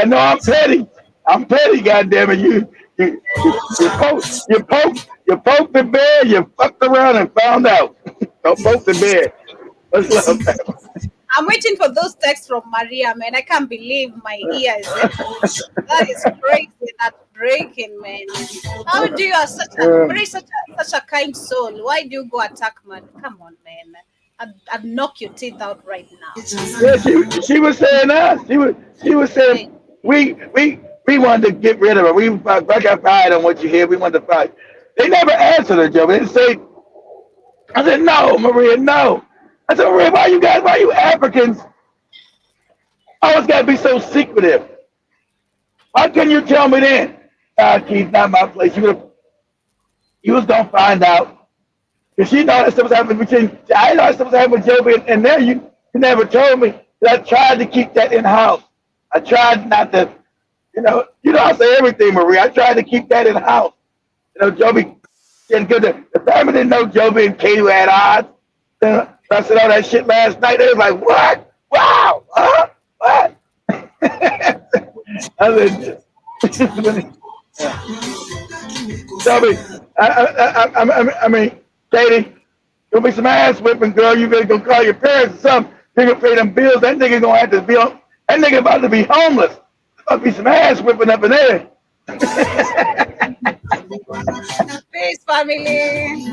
know I'm petty. I'm petty, goddammit. You poked the bear, you fucked around and found out. Don't poke the bear. What's up, man? I'm waiting for those texts from Maria, man. I can't believe my ears. That is crazy. That's breaking, man. How do you have such a kind soul? Why do you go attack, man? Come on, man. I'd knock your teeth out right now. Yeah, she was saying us. She was saying we wanted to get rid of her. We got fired on what you hear. We wanted to fight. They never answered her, Joe. They didn't say. I said, no, Maria, no. I said, Maria, why you Africans always got to be so secretive? Why couldn't you tell me then? Keith, not my place. You was going to find out. Because she know that stuff was happening between, I know that stuff was happening with Joby, and then you never told me. But I tried to keep that in-house. I tried not to, I say everything, Maria. I tried to keep that in-house. Joby didn't go to, the family didn't know Joby and Katie had odds. I said all that shit last night. They was like, what? Wow. Huh? What? I said, tell me, I mean, Katie, gonna be some ass whipping, girl. You better go call your parents or something. You're gonna pay them bills. That nigga gonna have to be on. That nigga about to be homeless. There'll be some ass whipping up in there. Peace, family.